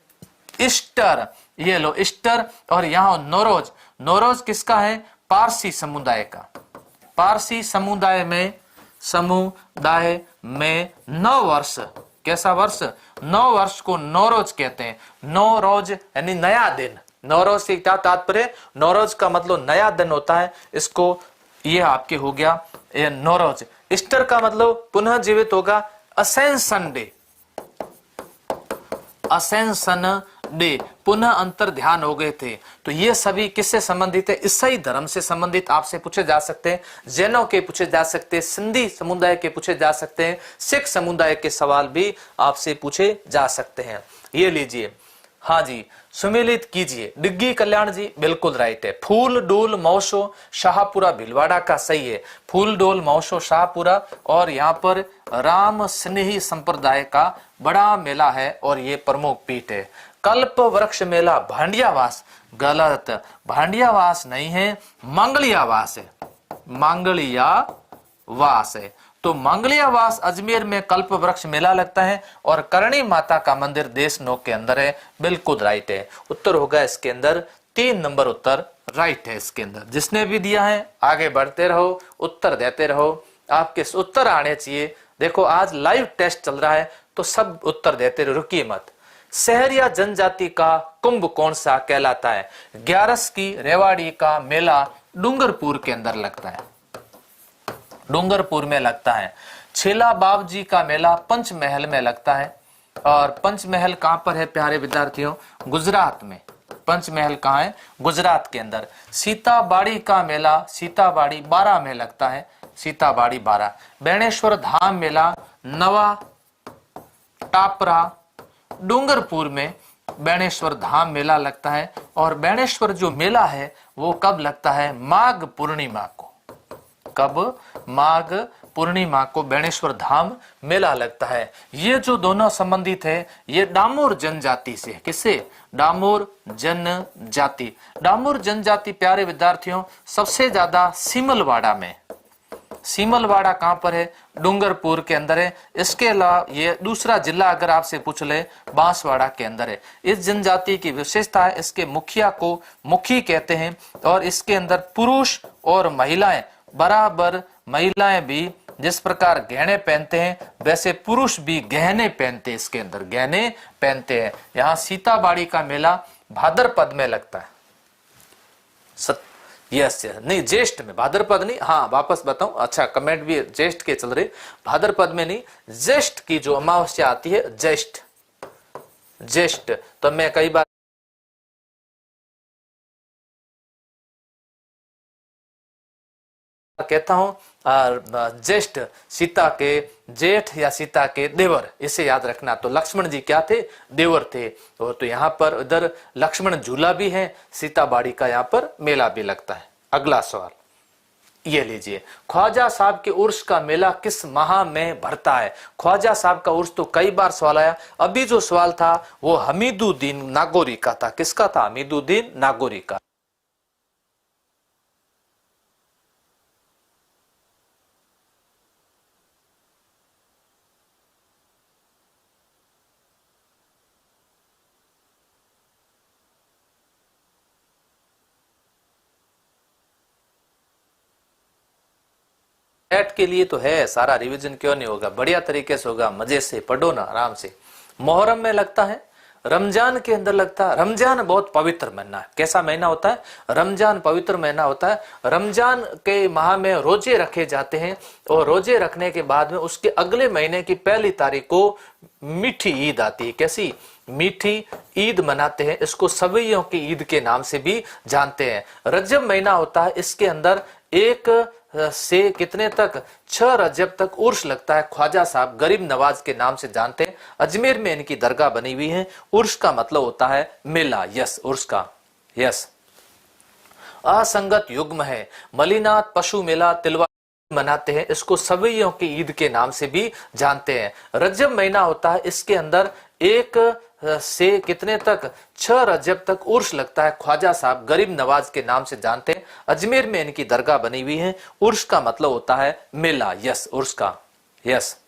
Speaker 1: ईस्टर, ये लो ईस्टर। और यहाँ नौरोज, नौरोज किसका है? पारसी समुदाय का। पारसी समुदाय में नव वर्ष, कैसा वर्ष? नव वर्ष को नौरोज कहते हैं। नौरोज यानी नया दिन। नौरोज से क्या तात्पर्य? नौरोज का मतलब नया दिन होता है। इसको ये आपके हो गया ये नौरोज। ईस्टर का मतलब पुनः जीवित होगा, असेंशन डे। असेंशन डे, पुनः अंतर ध्यान हो गए थे। तो ये सभी किससे संबंधित है? ईसाई धर्म से संबंधित आपसे पूछे जा सकते हैं, जैनों के पूछे जा सकते हैं, सिंधी समुदाय के पूछे जा सकते हैं, सिख समुदाय के सवाल भी आपसे पूछे जा सकते हैं। ये लीजिए, हाँ जी, सुमेलित कीजिए। डिग्गी कल्याण जी बिल्कुल राइट है। फूल डोल महोत्सव शाहपुरा भीलवाड़ा का सही है। फूल डोल महोत्सव शाहपुरा, और यहाँ पर राम स्नेही संप्रदाय का बड़ा मेला है और ये प्रमुख पीठ है। कल्प वृक्ष मेला भांडियावास, गलत, भांडियावास नहीं है, मांगलियावास है। मांगलियावास है। तो मांगलियावास अजमेर में कल्प वृक्ष मेला लगता है। और करणी माता का मंदिर देशनोक के अंदर है। बिल्कुल राइट है। उत्तर होगा इसके अंदर 3 नंबर उत्तर राइट है इसके अंदर। जिसने भी दिया है आगे बढ़ते रहो, उत्तर देते रहो, आपके उत्तर आने चाहिए। देखो आज लाइव टेस्ट चल रहा है तो सब उत्तर देते रहो, रुकिए मत। शहरिया जनजाति का कुंभ कौन सा कहलाता है? ग्यारस की रेवाड़ी का मेला डूंगरपुर के अंदर लगता है, डूंगरपुर में लगता है। छेला बाबजी का मेला पंचमहल में लगता है। और पंचमहल कहां पर है प्यारे विद्यार्थियों? गुजरात में। पंचमहल कहां है? गुजरात के अंदर। सीताबाड़ी का मेला सीताबाड़ी 12 में लगता है, सीताबाड़ी 12। बेणेश्वर धाम मेला नवा टापरा डूंगरपुर में बेणेश्वर धाम मेला लगता है। और बेणेश्वर जो मेला है वो कब लगता है? माघ पूर्णिमा को। कब? माघ पूर्णिमा को बेणेश्वर धाम मेला लगता है। ये जो दोनों संबंधित है ये डामोर जनजाति से। किससे? डामोर जनजाति। डामोर जनजाति प्यारे विद्यार्थियों सबसे ज्यादा सीमलवाड़ा में। सीमलवाड़ा कहां पर है? डूंगरपुर के अंदर है। इसके अलावा ये दूसरा जिला अगर आपसे पूछ ले बांसवाड़ा के अंदर है। इस जनजाति की विशेषता है इसके मुखिया को मुखी कहते हैं। और इसके अंदर पुरुष और महिलाएं बराबर, महिलाएं भी जिस प्रकार गहने पहनते हैं वैसे पुरुष भी गहने पहनते हैं, इसके अंदर गहने पहनते हैं। यहाँ सीताबाड़ी का मेला भाद्रपद में लगता है। यस नहीं, ज्येष्ठ में, भाद्रपद नहीं। हाँ वापस बताऊं, अच्छा कमेंट भी ज्येष्ठ के चल रहे, भाद्रपद में नहीं, ज्येष्ठ की जो अमावस्या आती है, ज्येष्ठ। तो मैं कई बार कहता हूं ज्येष्ठ सीता के जेठ या सीता के देवर, इसे याद रखना। तो लक्ष्मण जी क्या थे? देवर थे। तो यहाँ पर इधर लक्ष्मण झूला भी है, सीता बाड़ी का यहाँ पर मेला भी लगता है। अगला सवाल ये लीजिए, ख्वाजा साहब के उर्स का मेला किस माह में भरता है? ख्वाजा साहब का उर्स तो कई बार सवाल आया। अभी जो सवाल था वो हमीदुद्दीन नागौरी का था। किसका था? हमीदुद्दीन नागौरी का। नेट के लिए तो है, सारा रिवीजन क्यों नहीं होगा, बढ़िया तरीके से होगा, मजे से पढ़ो ना आराम से। मुहर्रम में लगता है, रमजान के अंदर लगता है। रमजान बहुत पवित्र महीना है। कैसा महीना होता है? रमजान पवित्र महीना होता है। रमजान के माह में रोजे रखे जाते हैं और रोजे रखने के बाद में उसके अगले महीने की पहली तारीख को मीठी ईद आती है। कैसी? मीठी ईद मनाते हैं। इसको सवैयों की ईद के नाम से भी जानते हैं। रजब महीना होता है, इसके अंदर एक से कितने तक 6 रजब तक उर्स लगता है। ख्वाजा साहब गरीब नवाज के नाम से जानते हैं। अजमेर में इनकी दरगाह बनी हुई है। उर्स का मतलब होता है मेला। यस, उर्स का यस। असंगत युग्म है। मलिनाथ पशु मेला तिलवा मनाते हैं। इसको सवैयों की ईद के नाम से भी जानते हैं। रजब महीना होता है, इसके अंदर एक से कितने तक 6 रजब तक उर्स लगता है। ख्वाजा साहब गरीब नवाज के नाम से जानते हैं। अजमेर में इनकी दरगाह बनी हुई है। उर्स का मतलब होता है मेला। यस, उर्स का यस।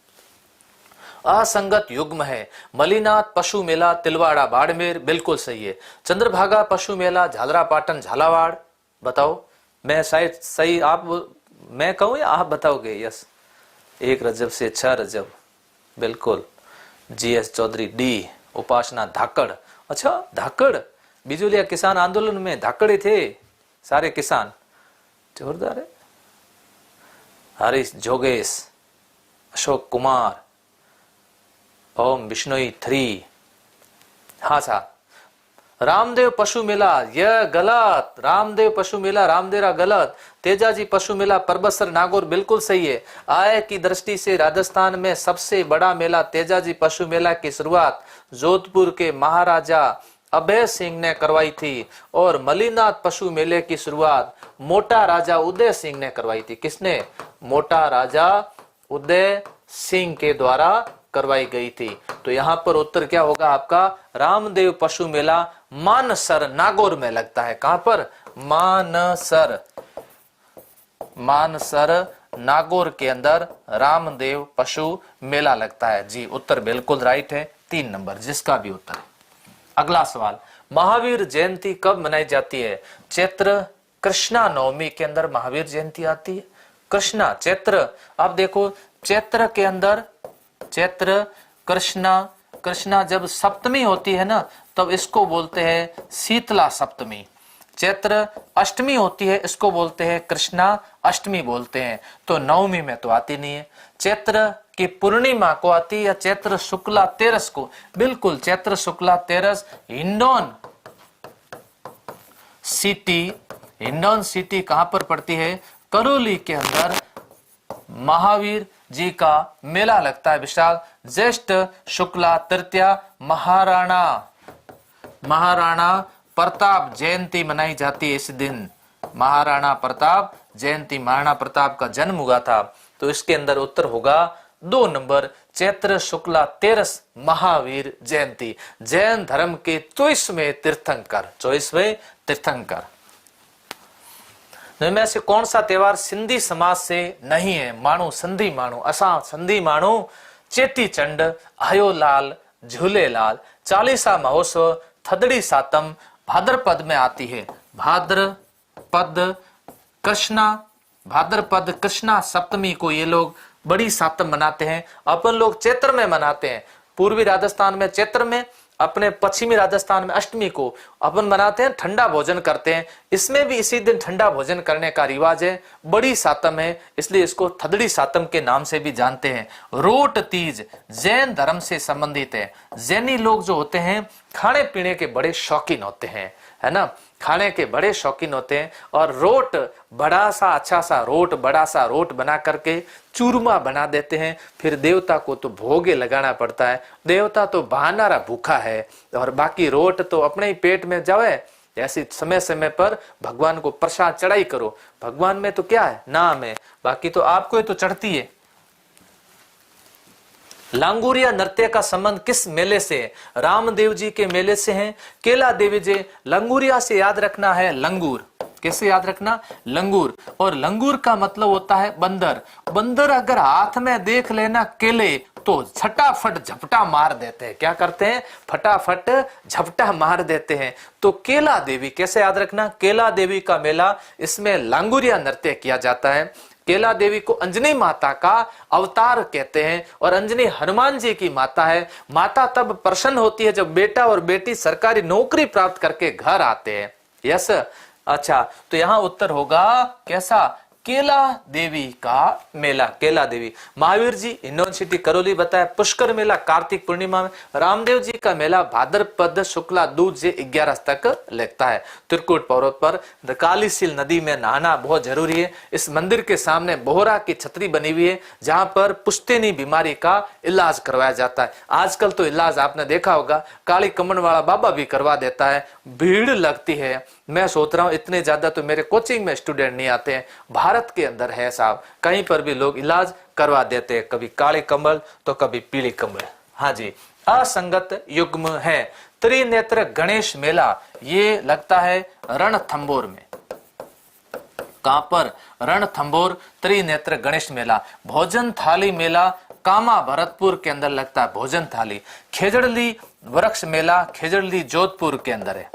Speaker 1: असंगत युग्म है। मलिनाथ पशु मेला तिलवाड़ा बाड़मेर, बिल्कुल सही है। चंद्रभागा पशु मेला झालरा पाटन झालावाड़। बताओ, मैं शायद सही, आप मैं कहूं या आप बताओगे? यस, 1 रजब से 6 रजब, बिल्कुल। GS Chaudhary D. उपासना धाकड़। अच्छा, धाकड़ बिजुलिया किसान आंदोलन में धाकड़े थे सारे किसान, जोरदार है। हरीश जोगेश, अशोक कुमार, ओम बिश्नोई 3। हाँ साहब, रामदेव पशु मेला, यह गलत। रामदेव पशु मेला रामदेवरा गलत। तेजाजी पशु मेला परबसर नागौर, बिल्कुल सही है। आय की दृष्टि से राजस्थान में सबसे बड़ा मेला तेजाजी पशु मेला की शुरुआत जोधपुर के महाराजा अभय सिंह ने करवाई थी और मलिनाथ पशु मेले की शुरुआत मोटा राजा उदय सिंह ने करवाई थी। किसने? मोटा राजा उदय सिंह के द्वारा करवाई गई थी। तो यहाँ पर उत्तर क्या होगा आपका? रामदेव पशु मेला मानसर नागौर में लगता है। कहां पर? मानसर। मानसर नागौर के अंदर रामदेव पशु मेला लगता है। जी, उत्तर बिल्कुल राइट है। 3 नंबर जिसका भी उत्तर है। अगला सवाल, महावीर जयंती कब मनाई जाती है? चैत्र कृष्णा नवमी के अंदर महावीर जयंती आती है। कृष्णा चैत्र, आप देखो चैत्र के अंदर चैत्र कृष्णा जब सप्तमी होती है ना, तब इसको बोलते हैं शीतला सप्तमी। चैत्र अष्टमी होती है, इसको बोलते हैं कृष्णा अष्टमी बोलते हैं। तो नवमी में तो आती नहीं है। चैत्र की पूर्णिमा को आती है या चैत्र शुक्ला तेरस को? बिल्कुल, चैत्र शुक्ला तेरस। हिंडौन सिटी कहां पर पड़ती है? करौली के अंदर महावीर जी का मेला लगता है विशाल। ज्येष्ठ शुक्ला तृतीया महाराणा प्रताप जयंती मनाई जाती है इस दिन। महाराणा प्रताप जयंती, महाराणा प्रताप का जन्म हुआ था। तो इसके अंदर उत्तर होगा 2 नंबर, चैत्र शुक्ला तेरस महावीर जयंती। जैन धर्म के 24वें तीर्थंकर। में से कौन सा त्योहार सिंधी समाज से नहीं है? माण्हू संधी माण्हू, असां संधी माण्हू चेटी चंड, आयोलाल, झूलेलाल, चालीसा महोत्सव, थदड़ी सातम भाद्रपद में आती है। भाद्रपद कृष्णा सप्तमी को ये लोग बड़ी सातम मनाते हैं। अपन लोग चैत्र में मनाते हैं। पूर्वी राजस्थान में चैत्र में, अपने पश्चिमी राजस्थान में अष्टमी को अपन मनाते हैं, ठंडा भोजन करते हैं। इसमें भी इसी दिन ठंडा भोजन करने का रिवाज है। बड़ी सातम है, इसलिए इसको थदड़ी सातम के नाम से भी जानते हैं। रोट तीज जैन धर्म से संबंधित है। जैनी लोग जो होते हैं खाने पीने के बड़े शौकीन होते हैं, है ना, खाने के बड़े शौकीन होते हैं। और रोट बड़ा सा अच्छा सा रोट, बड़ा सा रोट बना करके चूरमा बना देते हैं। फिर देवता को तो भोगे लगाना पड़ता है, देवता तो बहानारा भूखा है और बाकी रोट तो अपने ही पेट में जावे। ऐसी समय समय पर भगवान को प्रसाद चढ़ाई करो। भगवान में तो क्या है, नाम है, बाकी तो आपको ही तो चढ़ती है। लांगुरिया नृत्य का संबंध किस मेले से है? रामदेव जी के मेले से है। केला देवी जी, लंगूरिया से याद रखना है लंगूर। कैसे याद रखना? लंगूर। और लंगूर का मतलब होता है बंदर। बंदर अगर हाथ में देख लेना केले तो फटाफट झपटा मार देते हैं। क्या करते हैं? फटाफट झपटा मार देते हैं। तो केला देवी कैसे याद रखना? केला देवी का मेला, इसमें लांगुरिया नृत्य किया जाता है। केला देवी को अंजनी माता का अवतार कहते हैं और अंजनी हनुमान जी की माता है। माता तब प्रसन्न होती है जब बेटा और बेटी सरकारी नौकरी प्राप्त करके घर आते हैं। यस, अच्छा, तो यहां उत्तर होगा कैसा? केला देवी का मेला। केला देवी। महावीर जी यूनिवर्सिटी करौली बताया पुष्कर मेला कार्तिक पूर्णिमा में। रामदेव जी का मेला भाद्रपद शुक्ला दूज से 11 तक लगता है। त्रिकुट पर्वत पर कालीसील नदी में नहाना बहुत जरूरी है। इस मंदिर के सामने बोहरा की छतरी बनी हुई है जहां पर पुश्तैनी बीमारी का इलाज करवाया जाता है। आजकल तो इलाज आपने देखा होगा, काली कमर वाला बाबा भी करवा देता है। भीड़ लगती है। मैं सोच रहा हूं इतने ज्यादा तो मेरे कोचिंग में स्टूडेंट नहीं आते हैं। भारत के अंदर है साहब, कहीं पर भी लोग इलाज करवा देते हैं, कभी काले कमल तो कभी पीली कमल। हाँ जी, असंगत युग्म है। त्रिनेत्र गणेश मेला ये लगता है रणथंभौर में। कहां पर? रणथंभौर त्रिनेत्र गणेश मेला। भोजन थाली मेला कामा भरतपुर के अंदर लगता है भोजन थाली। खेजड़ली वृक्ष मेला खेजड़ली जोधपुर के अंदर है।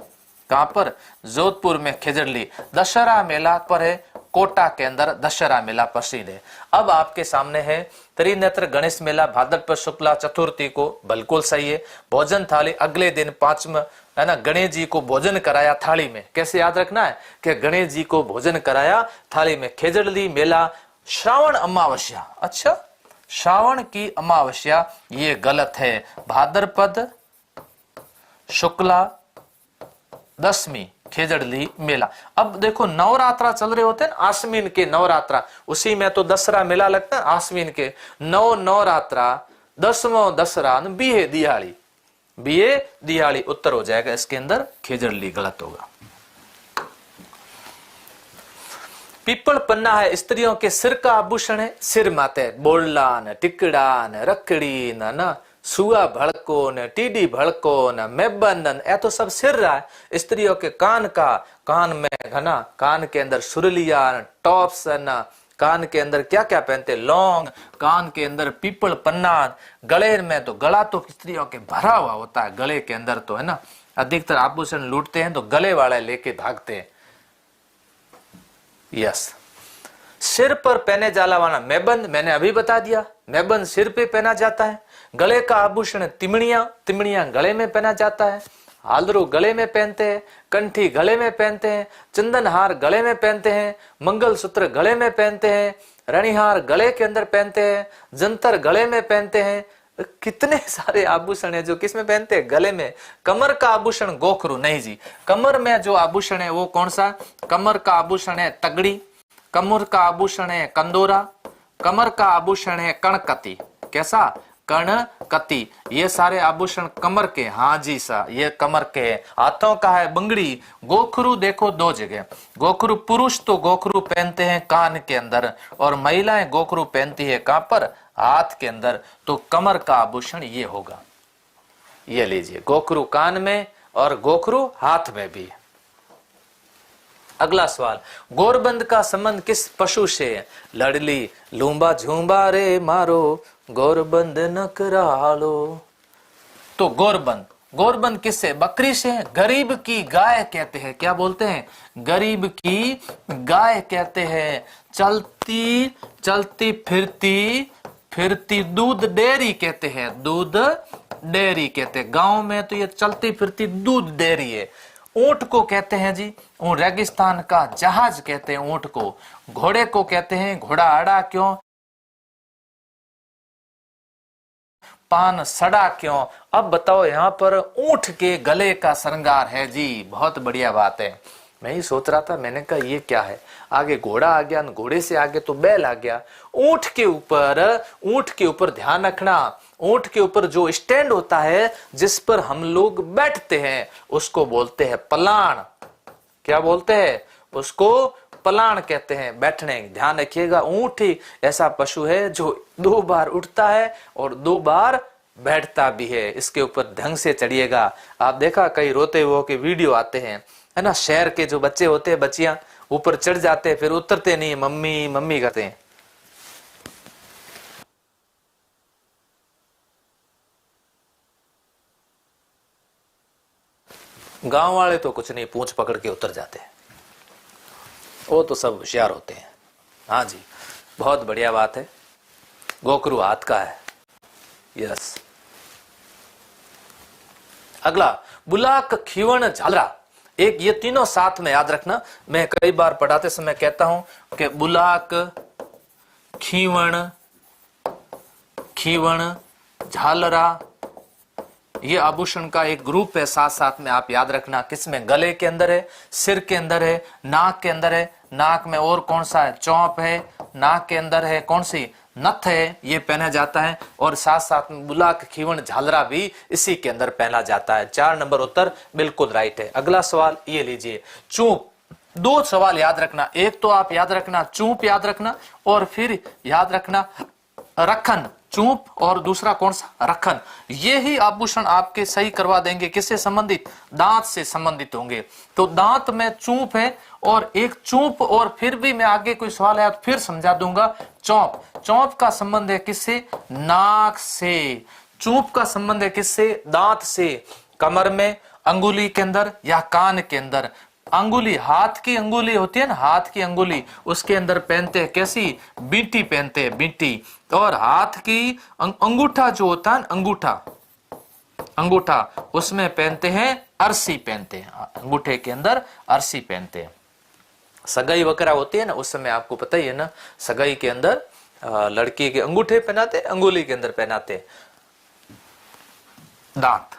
Speaker 1: कहां पर? जोधपुर में खेजड़ली। दशहरा मेला पर है कोटा के अंदर दशहरा मेला प्रसिद्ध है। अब आपके सामने है त्रिनेत्र गणेश मेला भाद्रपद शुक्ला चतुर्थी को, बिल्कुल सही है। भोजन थाली अगले दिन 5वां है ना, गणेश जी को भोजन कराया थाली में। कैसे याद रखना है कि गणेश जी को भोजन कराया थाली में। खेजड़ली मेला श्रावण अमावस्या। अच्छा, श्रावण की अमावस्या ये गलत है। भाद्रपद शुक्ला दशमी खेजड़ली मेला। अब देखो नवरात्रा चल रहे होते हैं, आश्विन के नवरात्रा, उसी में तो दसरा मेला लगता है। आश्विन के नवरात्रा, 10वां दसरा, बीहे दिहाड़ी। बीहे दिहाड़ी उत्तर हो जाएगा इसके अंदर, खेजड़ली गलत होगा। पीपल पन्ना है स्त्रियों के सिर का आभूषण है। सिर माते बोलडान, टिकड़ान, रखड़ी ना सुआ भड़को न, टीडी भड़को न, मेबंदन, ये तो सब सिर रहा है। स्त्रियों के कान का, कान में घना, कान के अंदर सुरलिया, टॉप्स न, कान के अंदर क्या क्या पहनते? लौंग, कान के अंदर पीपल पन्ना, गले में तो गला तो स्त्रियों के भरा हुआ होता है, गले के अंदर तो है ना। अधिकतर आभूषण लूटते हैं तो गले वाले लेके भागते हैं। यस, सिर पर पहने जाला वाला मेबंद, मैंने अभी बता दिया, मेबंद सिर पे पहना जाता है। गले का आभूषण तिमड़ियां, तिमड़ियां गले में पहना जाता है। हालरू गले में पहनते हैं, कंठी गले में पहनते हैं, चंदन हार गले में पहनते हैं, मंगलसूत्र गले में पहनते हैं, रणिहार गले के अंदर पहनते हैं, जंतर गले में पहनते हैं। कितने सारे आभूषण है जो किस में पहनते हैं? गले में। कमर का आभूषण गोखरू नहीं जी। कमर में जो आभूषण है वो कौन सा? कमर का आभूषण है तगड़ी, कमर का आभूषण है कंदोरा, कमर का आभूषण है कणकती। कैसा? कणकती। ये सारे आभूषण कमर के। हाँ जी सा, ये कमर के है। हाथों का है बंगड़ी। गोखरू देखो दो जगह, गोखरू पुरुष तो गोखरू पहनते हैं कान के अंदर और महिलाएं गोखरू पहनती है कहां पर? हाथ के अंदर। तो कमर का आभूषण ये होगा, ये लीजिए, गोखरू कान में और गोखरू हाथ में भी। अगला सवाल, गोरबंद का संबंध किस पशु से है? लड़ली लूंबा झूंबा रे मारो, गोरबंद न करा लो। तो गोरबंद, गोरबंद किससे? बकरी से। गरीब की गाय कहते हैं, क्या बोलते हैं? गरीब की गाय कहते हैं। चलती चलती फिरती फिरती दूध डेयरी कहते हैं, दूध डेयरी कहते हैं। गांव में तो ये चलती फिरती दूध डेयरी है। ऊंट को कहते हैं जी, रेगिस्तान का जहाज कहते हैं ऊंट को। घोड़े को कहते हैं घोड़ा आड़ा, क्यों? पान सड़ा क्यों। अब बताओ यहाँ पर ऊंट के गले का श्रृंगार है जी, बहुत बढ़िया बात है। मैं ही सोच रहा था, मैंने कहा ये क्या है, आगे घोड़ा आ गया, घोड़े से आगे तो बैल आ गया। ऊंट के ऊपर ध्यान रखना, ऊंट के ऊपर जो स्टैंड होता है जिस पर हम लोग बैठते हैं उसको बोलते हैं पलाण। क्या बोलते हैं उसको? पलाण कहते हैं, बैठने। ध्यान रखिएगा, ऊंट ही ऐसा पशु है जो 2 बार उठता है और 2 बार बैठता भी है। इसके ऊपर ढंग से चढ़िएगा। आप देखा कई रोते हुए के वीडियो आते हैं, है ना, शहर के जो बच्चे होते हैं, बच्चियां ऊपर चढ़ जाते हैं फिर उतरते नहीं, मम्मी मम्मी करते हैं। गांव वाले तो कुछ नहीं, पूंछ पकड़ के उतर जाते हैं, वो तो सब होशियार होते हैं। हाँ जी, बहुत बढ़िया बात है। गोकरू हाथ का है, यस। अगला बुलाक, खीवण, झालरा। एक ये तीनों साथ में याद रखना। मैं कई बार पढ़ाते समय कहता हूं कि बुलाक, खीवण, झालरा, ये आभूषण का एक ग्रुप है। साथ साथ में आप याद रखना किसमें? गले के अंदर है, सिर के अंदर है, नाक के अंदर है। नाक में और कौन सा है? चौंप है। नाक के अंदर है कौन सी? नथ है, ये पहना जाता है। और साथ साथ में बुलाक, खीवण, झालरा भी इसी के अंदर पहना जाता है। 4 नंबर उत्तर बिल्कुल राइट है। अगला सवाल ये लीजिए, चूप। 2 सवाल याद रखना, एक तो आप याद रखना चूप याद रखना, और फिर याद रखना रखन। चूप और दूसरा कौन सा? रखन। ये ही आभूषण आपके सही करवा देंगे। किससे संबंधित? दांत से संबंधित होंगे। तो दांत में चूप है और एक चूप, और फिर भी मैं आगे कोई सवाल है तो फिर समझा दूंगा। चौंप, चौंप का संबंध है किससे? नाक से। चूप का संबंध है किससे? दांत से। कमर में, अंगुली के अंदर या कान के अंदर। अंगुली, हाथ की अंगुली होती है ना, हाथ की अंगुली, उसके अंदर पहनते हैं कैसी? बींटी पहनते हैं, बींटी। और हाथ की अंगूठा जो होता है, अंगूठा उसमें पहनते हैं अरसी पहनते हैं, अंगूठे के अंदर अरसी पहनते हैं। सगाई वगैरह होती है ना, उस समय आपको पता ही है ना, सगाई के अंदर लड़की के अंगूठे पहनाते, अंगुली के अंदर पहनाते। दांत।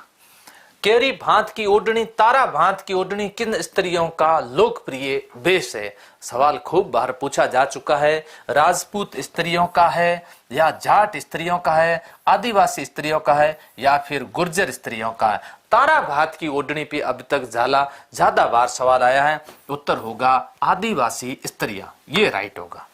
Speaker 1: केरी भांत की ओढ़नी, तारा भांत की ओढ़नी किन स्त्रियों का लोकप्रिय वेश है? सवाल खूब बार पूछा जा चुका है। राजपूत स्त्रियों का है, या जाट स्त्रियों का है, आदिवासी स्त्रियों का है, या फिर गुर्जर स्त्रियों का है? तारा भांत की ओढ़नी पे अब तक ज्यादा बार सवाल आया है। उत्तर होगा आदिवासी स्त्रियां, ये राइट होगा।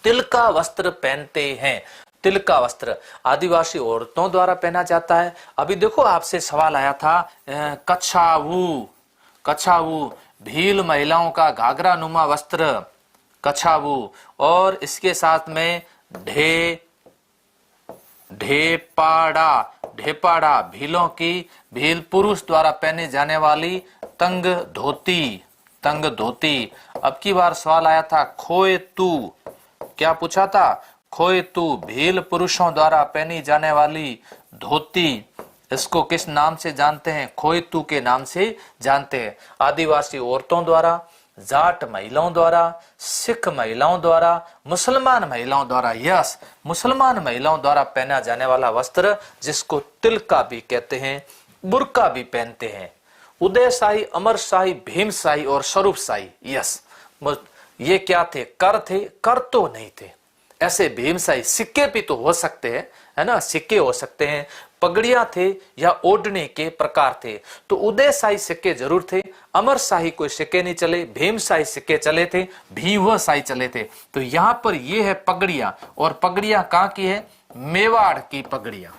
Speaker 1: तिल का वस्त्र पहनते हैं। तिल का वस्त्र आदिवासी औरतों द्वारा पहना जाता है। अभी देखो आपसे सवाल आया था कछावू, भील महिलाओं का घाघरा नुमा वस्त्र, कछावू। और इसके साथ में ढेपाड़ा, भीलों की, भील पुरुष द्वारा पहने जाने वाली तंग धोती। अब की बार सवाल आया था खोएतू। क्या पूछा था? खोएतू, भील पुरुषों द्वारा पहनी जाने वाली धोती। इसको किस नाम से जानते हैं? खोएतू के नाम से जानते हैं। आदिवासी औरतों द्वारा, जाट महिलाओं द्वारा, सिख महिलाओं द्वारा, मुसलमान महिलाओं द्वारा। यस, मुसलमान महिलाओं द्वारा पहना जाने वाला वस्त्र जिसको तिलका भी कहते हैं, बुर्का भी पहनते हैं। उदय शाही, अमर शाही, भीम शाही और स्वरूप शाही। यस, ये क्या थे? कर थे? कर तो नहीं थे। ऐसे भीमशाही सिक्के भी तो हो सकते हैं, है ना, सिक्के हो सकते हैं। पगड़ियां थे या ओढ़ने के प्रकार थे। तो उदय शाही सिक्के जरूर थे, अमर शाही कोई सिक्के नहीं चले, भीमशाही सिक्के चले थे, भीम शाही चले थे। तो यहां पर ये है पगड़ियां, और पगड़ियां कहां की है? मेवाड़ की पगड़ियां,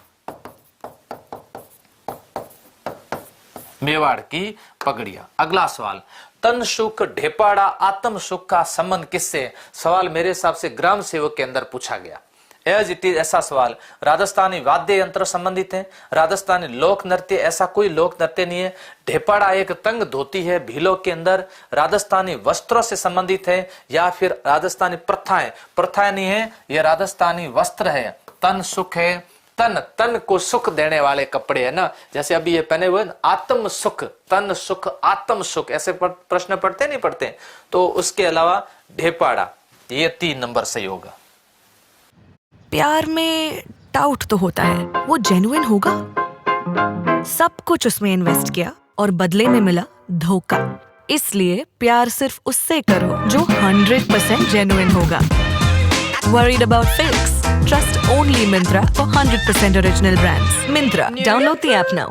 Speaker 1: मेवाड़ की पगड़ियां। अगला सवाल, तन सुख, ढेपाड़ा, आत्म सुख का संबंध किससे? सवाल मेरे हिसाब से ग्राम सेवक के अंदर पूछा गया। एज इट इज ऐसा सवाल। राजस्थानी वाद्य यंत्र संबंधित है, राजस्थानी लोक नृत्य, ऐसा कोई लोक नृत्य नहीं है। ढेपाड़ा एक तंग धोती है भीलों के अंदर, राजस्थानी वस्त्रों से संबंधित है, या फिर राजस्थानी प्रथाएं नहीं है, ये राजस्थानी वस्त्र है। तन सुख है, तन को सुख देने वाले कपड़े है ना, जैसे अभी ये पहने हुए आत्म सुख, तन सुख, आत्म सुख, ऐसे प्रश्न पढ़ते नहीं पढ़ते? तो उसके अलावा ढेपाड़ा, ये 3 नंबर सही होगा।
Speaker 2: प्यार में डाउट तो होता है, वो जेन्युइन होगा? सब कुछ उसमें इन्वेस्ट किया और बदले में मिला धोखा। इसलिए प्यार सिर्फ उससे करो जो 100% जेन्युइन होगा। Worried about fakes? Trust only Myntra for 100% original brands. Myntra, download the app now.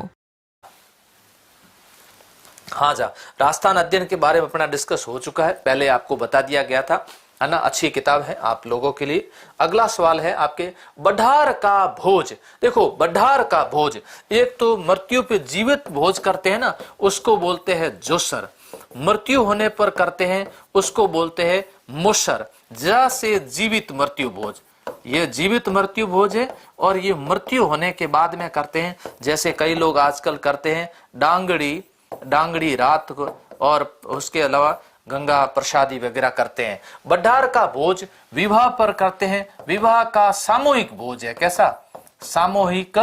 Speaker 1: हाँ जा, राजस्थान अध्ययन के बारे में अपना डिस्कस हो चुका है, पहले आपको बता दिया गया था, है ना। अच्छी किताब है आप लोगों के लिए। अगला सवाल है आपके, बढार का भोज। देखो, बढार का भोज, एक तो मृत्यु पे जीवित भोज करते हैं ना, उसको बोलते हैं जोसर। मृत्यु होने पर करते हैं उसको बोलते हैं मुसर। जैसे जीवित मृत्यु भोज, ये जीवित मृत्यु भोज है, और ये मृत्यु होने के बाद में करते हैं। जैसे कई लोग आजकल करते हैं डांगड़ी रात को, और उसके अलावा गंगा प्रसादी वगैरह करते हैं। बढार का भोज विवाह पर करते हैं। विवाह का सामूहिक भोज है। कैसा? सामूहिक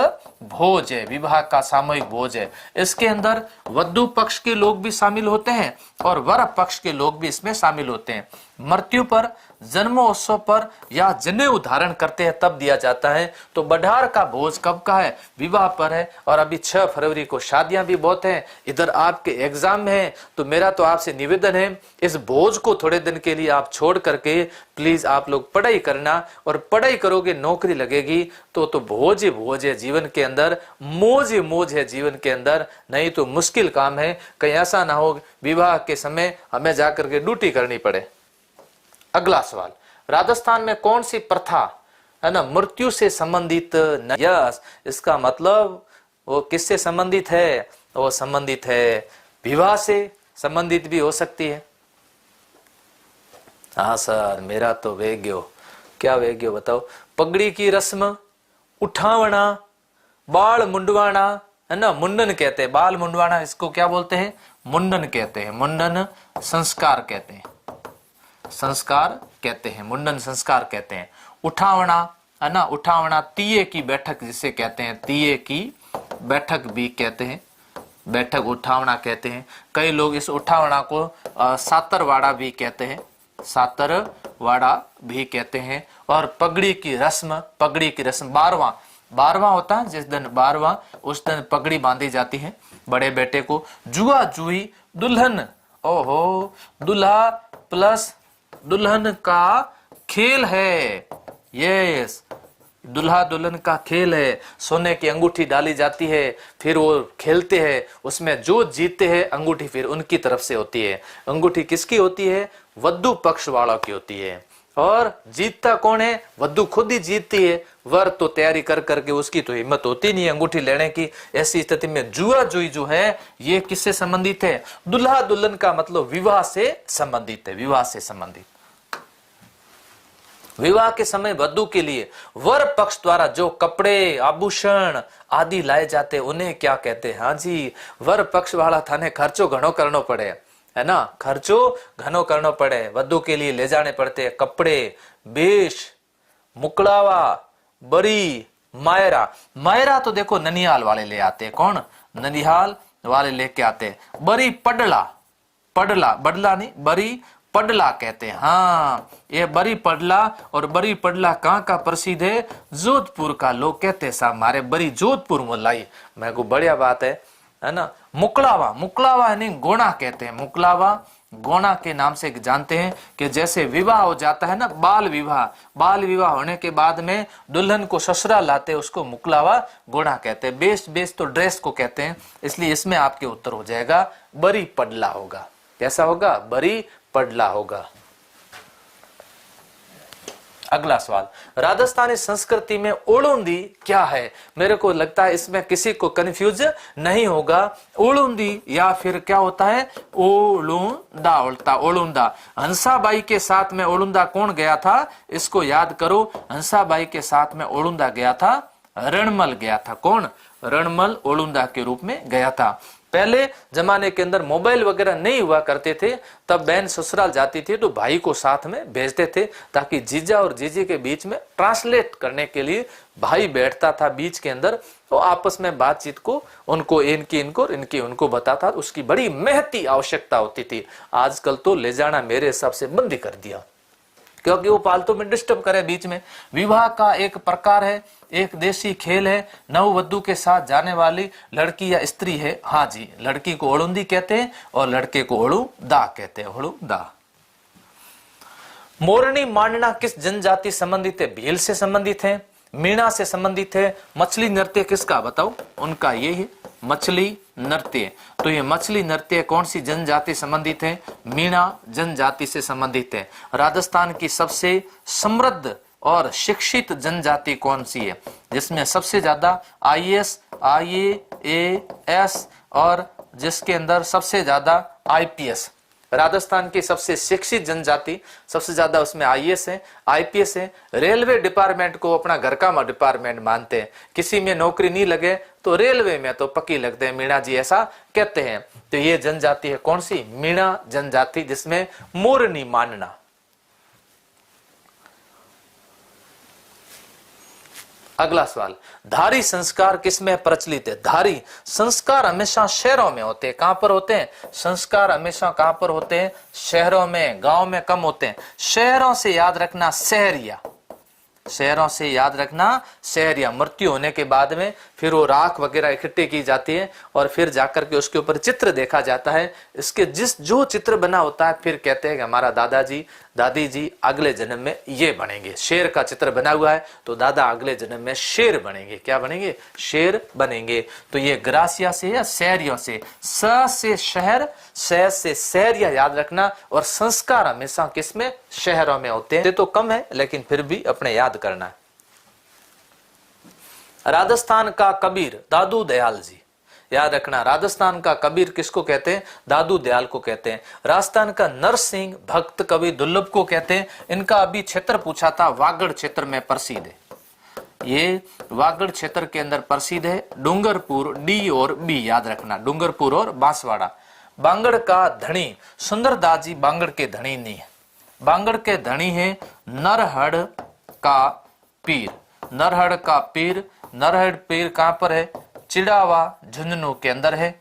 Speaker 1: भोज है, विवाह का सामूहिक भोज है। इसके अंदर वधू पक्ष के लोग भी शामिल होते हैं और वर पक्ष के लोग भी इसमें शामिल होते हैं। मृत्यु पर, जन्मोत्सव पर या जनेऊ धारण करते हैं तब दिया जाता है। तो बढार का भोज कब का है? विवाह पर है। और अभी 6 फरवरी को शादियां भी बहुत हैं, इधर आपके एग्जाम है। तो मेरा तो आपसे निवेदन है, इस भोज को थोड़े दिन के लिए आप छोड़ करके प्लीज आप लोग पढ़ाई करना, और पढ़ाई करोगे नौकरी लगेगी। तो भोज ही भोज है जीवन के अंदर, मौज ही मौज है जीवन के अंदर। नहीं तो मुश्किल काम है, कहीं ऐसा ना हो विवाह के समय हमें जाकर के ड्यूटी करनी पड़े। अगला सवाल, राजस्थान में कौन सी प्रथा, है ना, मृत्यु से संबंधित? यस, इसका मतलब वो किससे संबंधित है? वो संबंधित है विवाह से संबंधित भी हो सकती है। हाँ सर, मेरा तो वेग्यो। क्या वेग्यो बताओ? पगड़ी की रस्म, उठावना, बाल मुंडवाना, है ना, मुंडन कहते हैं। बाल मुंडवाना इसको क्या बोलते हैं? मुंडन कहते हैं। मुंडन संस्कार कहते हैं, संस्कार कहते हैं, मुंडन संस्कार कहते हैं। उठावना, है ना, उठावना तीये की बैठक जिसे कहते हैं, तीये की बैठक भी कहते हैं, बैठक उठावना कहते हैं। कई लोग इस उठावना को सातरवाड़ा भी कहते हैं, सातरवाड़ा भी कहते हैं। और पगड़ी की रस्म, पगड़ी की रस्म 12वां होता है, जिस दिन 12वां, उस दिन पगड़ी बांधी जाती है बड़े बेटे को। जुआ जुई दुल्हन, ओहो, दुल्हा प्लस दुल्हन का खेल है। यस, दुल्हा दुल्हन का खेल है। सोने की अंगूठी डाली जाती है, फिर वो खेलते हैं, उसमें जो जीतते हैं अंगूठी फिर उनकी तरफ से होती है। अंगूठी किसकी होती है? वधू पक्ष वालों की होती है। और जीतता कौन है? वधू खुद ही जीतती है। वर तो तैयारी कर करके उसकी तो हिम्मत होती नहीं अंगूठी लेने की। ऐसी स्थिति में जुआ जुई जो है ये किससे संबंधित है? दुल्हा दुल्हन का मतलब विवाह से संबंधित है, विवाह से संबंधित। विवाह के समय वधू के लिए वर पक्ष द्वारा जो कपड़े, आभूषण आदि लाए जाते उन्हें क्या कहते हैं? हाँ जी, वर पक्ष वाला थाने खर्चो घणो करनो पड़े, है ना, खर्चो घनो करनो पड़े। वधू के लिए ले जाने पड़ते हैं कपड़े, बेश, मुकड़ावा, बरी, मायरा। मायरा तो देखो ननिहाल वाले ले आते हैं। कौन? ननिहाल वाले लेके आते हैं। बरी पडला, पडला, बडला नहीं, बरी पडला कहते हैं। हाँ, ये बरी पडला। और बरी पडला कहाँ का प्रसिद्ध है? जोधपुर का। लोग कहते हैं साहब हमारे बरी जोधपुर में लाई। मैं को बढ़िया बात है ना। मुकलावा, मुकलावा नहीं, गोना कहते हैं। मुकलावा गोना के नाम से जानते हैं कि जैसे विवाह हो जाता है ना, बाल विवाह, बाल विवाह होने के बाद में दुल्हन को ससुराल लाते हैं, उसको मुकलावा गोना कहते हैं। बेस, बेस तो ड्रेस को कहते हैं। इसलिए इसमें आपके उत्तर हो जाएगा बरी पडला होगा। कैसा होगा? बरी पडला होगा। अगला सवाल, राजस्थानी संस्कृति में ओलूंदी क्या है? मेरे को लगता है इसमें किसी को कंफ्यूज नहीं होगा। ओलूंदी या फिर क्या होता है? ओलूंदा, उल्टा ओलूंदा। हंसाबाई के साथ में ओलूंदा कौन गया था? इसको याद करो। हंसाबाई के साथ में ओलूंदा गया था, रणमल गया था। कौन? रणमल ओलूंदा के रूप में गया था। पहले जमाने के अंदर मोबाइल वगैरह नहीं हुआ करते थे, तब बहन ससुराल जाती थी तो भाई को साथ में भेजते थे, ताकि जीजा और जीजी के बीच में ट्रांसलेट करने के लिए भाई बैठता था बीच के अंदर, तो आपस में बातचीत को उनको इनकी इनको इनकी उनको बताता। उसकी बड़ी महती आवश्यकता होती थी। आजकल तो ले जाना मेरे हिसाब से बंद ही कर दिया। क्योंकि वो पालतू में डिस्टर्ब करे बीच में। विवाह का एक प्रकार है, एक देसी खेल है, नववधु के साथ जाने वाली लड़की या स्त्री है। हाँ जी, लड़की को ओलुंदी कहते हैं और लड़के को ओलुदा कहते हैं, ओलुदा। मोरनी मांडना किस जनजाति संबंधित है? भील से संबंधित है, मीणा से संबंधित है। मछली नृत्य किसका बताओ? उनका ये है मछली नृत्य। तो ये मछली नृत्य कौन सी जनजाति संबंधित है? मीणा जनजाति से संबंधित है। राजस्थान की सबसे समृद्ध और शिक्षित जनजाति कौन सी है, जिसमें सबसे ज्यादा IAS, IAS और जिसके अंदर सबसे ज्यादा IPS? राजस्थान की सबसे शिक्षित जनजाति, सबसे ज्यादा उसमें IAS है, IPS है। रेलवे डिपार्टमेंट को अपना घर का डिपार्टमेंट मानते हैं। किसी में नौकरी नहीं लगे तो रेलवे में तो पक्की लगते हैं, मीणा जी ऐसा कहते हैं। तो ये जनजाति है कौन सी? मीणा जनजाति, जिसमें मोरनी मानना। अगला सवाल, धारी संस्कार किसमें प्रचलित है? धारी संस्कार हमेशा शहरों में होते हैं। कहां पर होते हैं? संस्कार हमेशा कहां पर होते हैं? शहरों में, गांव में कम होते हैं। शहरों से याद रखना शहरिया, शहरों से याद रखना शहरिया। मृत्यु होने के बाद में फिर वो राख वगैरह इकट्ठे की जाती है और फिर जाकर के उसके ऊपर चित्र देखा जाता है। इसके जो चित्र बना होता है फिर कहते हैं कि हमारा दादाजी दादी जी अगले जन्म में ये बनेंगे। शेर का चित्र बना हुआ है तो दादा अगले जन्म में शेर बनेंगे। क्या बनेंगे? शेर बनेंगे। तो ये ग्रासिया से या शहरियों से, स से शहर, श से शहरिया याद रखना। और संस्कार हमेशा किसमें? शहरों में होते हैं। तो कम है लेकिन फिर भी अपने याद करना है। राजस्थान का कबीर दादू दयाल जी, याद रखना। राजस्थान का कबीर किसको कहते हैं? दादू दयाल को कहते हैं। राजस्थान का नरसिंह भक्त कवि दुर्लभ को कहते हैं। इनका अभी क्षेत्र पूछा था, वागड़ क्षेत्र में प्रसिद्ध है। ये वागड़ क्षेत्र के अंदर प्रसिद्ध है। डूंगरपुर, D और B याद रखना, डूंगरपुर और बांसवाड़ा। बांगड़ का धनी सुंदरदास जी बांगड़ के धनी नहीं है। बांगड़ के धनी है नरहड़ का पीर। नरहड़ का पीर, नरहड़ पीर कहां पर है? चिड़ावा झुंझुनू के अंदर है।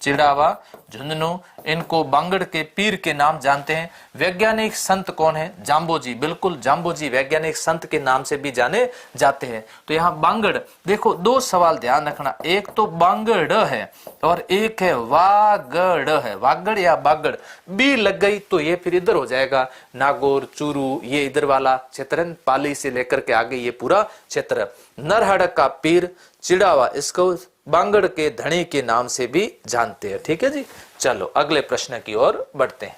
Speaker 1: चिड़ावा झुंझुनू, इनको बांगड़ के पीर के नाम जानते हैं। वैज्ञानिक संत कौन है? जाम्बोजी, बिल्कुल जाम्बोजी वैज्ञानिक संत के नाम से भी जाने जाते हैं। तो यहाँ बांगड़, देखो दो सवाल ध्यान रखना, एक तो बांगड़ है और एक है वागड़ है। वागड़ या बागड़, बी लग गई तो ये फिर इधर हो जाएगा। नागौर, चूरू, ये इधर वाला क्षेत्र, पाली से लेकर के आगे ये पूरा क्षेत्र। नरहड़ का पीर, चिड़ावा, इसको बांगड़ के धनी के नाम से भी जानते हैं। ठीक है जी, चलो अगले प्रश्न की ओर बढ़ते हैं।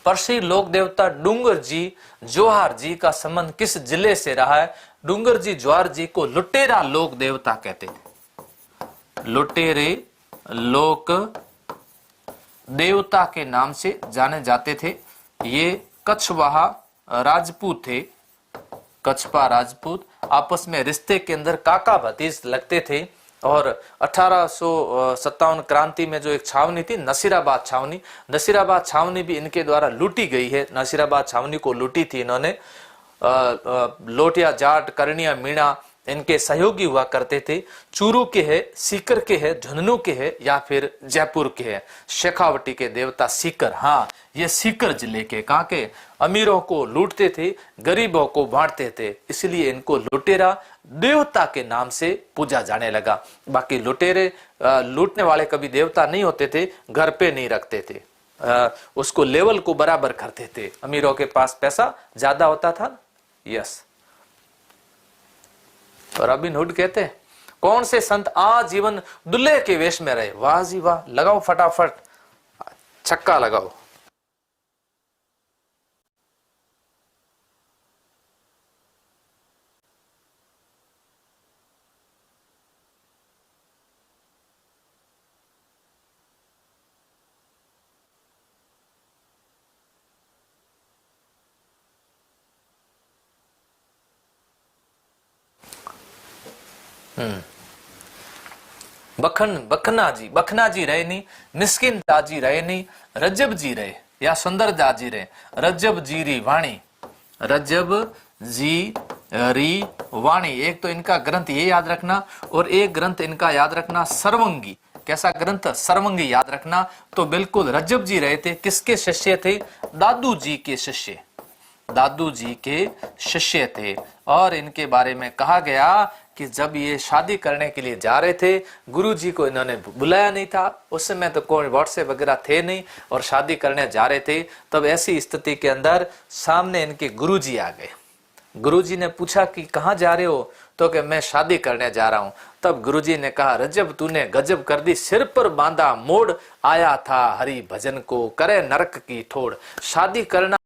Speaker 1: प्रसिद्ध लोक देवता डूंगर जी जोहार जी का संबंध किस जिले से रहा है? डूंगर जी जोहार जी को लुटेरा लोक देवता कहते थे। लुटेरे लोक देवता के नाम से जाने जाते थे। ये कछवाहा राजपूत थे। कछपा राजपूत आपस में रिश्ते के अंदर काका भतीज लगते थे। और 1857 क्रांति में जो एक छावनी थी नसीराबाद छावनी, नसीराबाद छावनी भी इनके द्वारा लूटी गई है। नसीराबाद छावनी को लूटी थी इन्होंने। लोटिया, जाट, करनिया, मीणा इनके सहयोगी हुआ करते थे। चूरू के है, सीकर के है, झुंझुनू के है या फिर जयपुर के है। शेखावटी के देवता सीकर, हाँ ये सीकर जिले के, कहाँ के? अमीरों को लूटते थे, गरीबों को बांटते थे, इसलिए इनको लुटेरा देवता के नाम से पूजा जाने लगा। बाकी लुटेरे लूटने वाले कभी देवता नहीं होते थे, घर पे नहीं रखते थे, उसको लेवल को बराबर करते थे। अमीरों के पास पैसा ज्यादा होता था। यस, रॉबिन हुड कहते हैं कौन से संत आजीवन दुल्हे के वेश में रहे? वाह जी वाह, लगाओ फटाफट छक्का लगाओ। बखना जी रहे नहीं, मिस्किन दाजी रहे नहीं, रजब जी रहे या सुंदर दाजी रहे। रजब जी री वाणी, रजब जी री वाणी, एक तो इनका ग्रंथ ये याद रखना और एक ग्रंथ इनका याद रखना सर्वंगी। कैसा ग्रंथ? सर्वंगी। याद रखना। तो बिल्कुल रज्जब जी रहे थे, किसके शिष्य थे? दादू जी के शिष्य, दादू जी के शिष्य थे। और इनके बारे में कहा गया कि जब ये शादी करने के लिए जा रहे थे, गुरु जी को इन्होंने बुलाया नहीं था, उस समय तो कोई व्हाट्सएप वगैरह थे नहीं, और शादी करने जा रहे थे। तब ऐसी स्थिति के अंदर सामने इनके गुरु जी आ गए। गुरुजी ने पूछा कि कहाँ जा रहे हो? तो कि मैं शादी करने जा रहा हूं। तब गुरुजी ने कहा, रजब तूने गजब कर दी, सिर पर बांधा मोड़, आया था हरि भजन को, करे नरक की ठोड़। शादी करना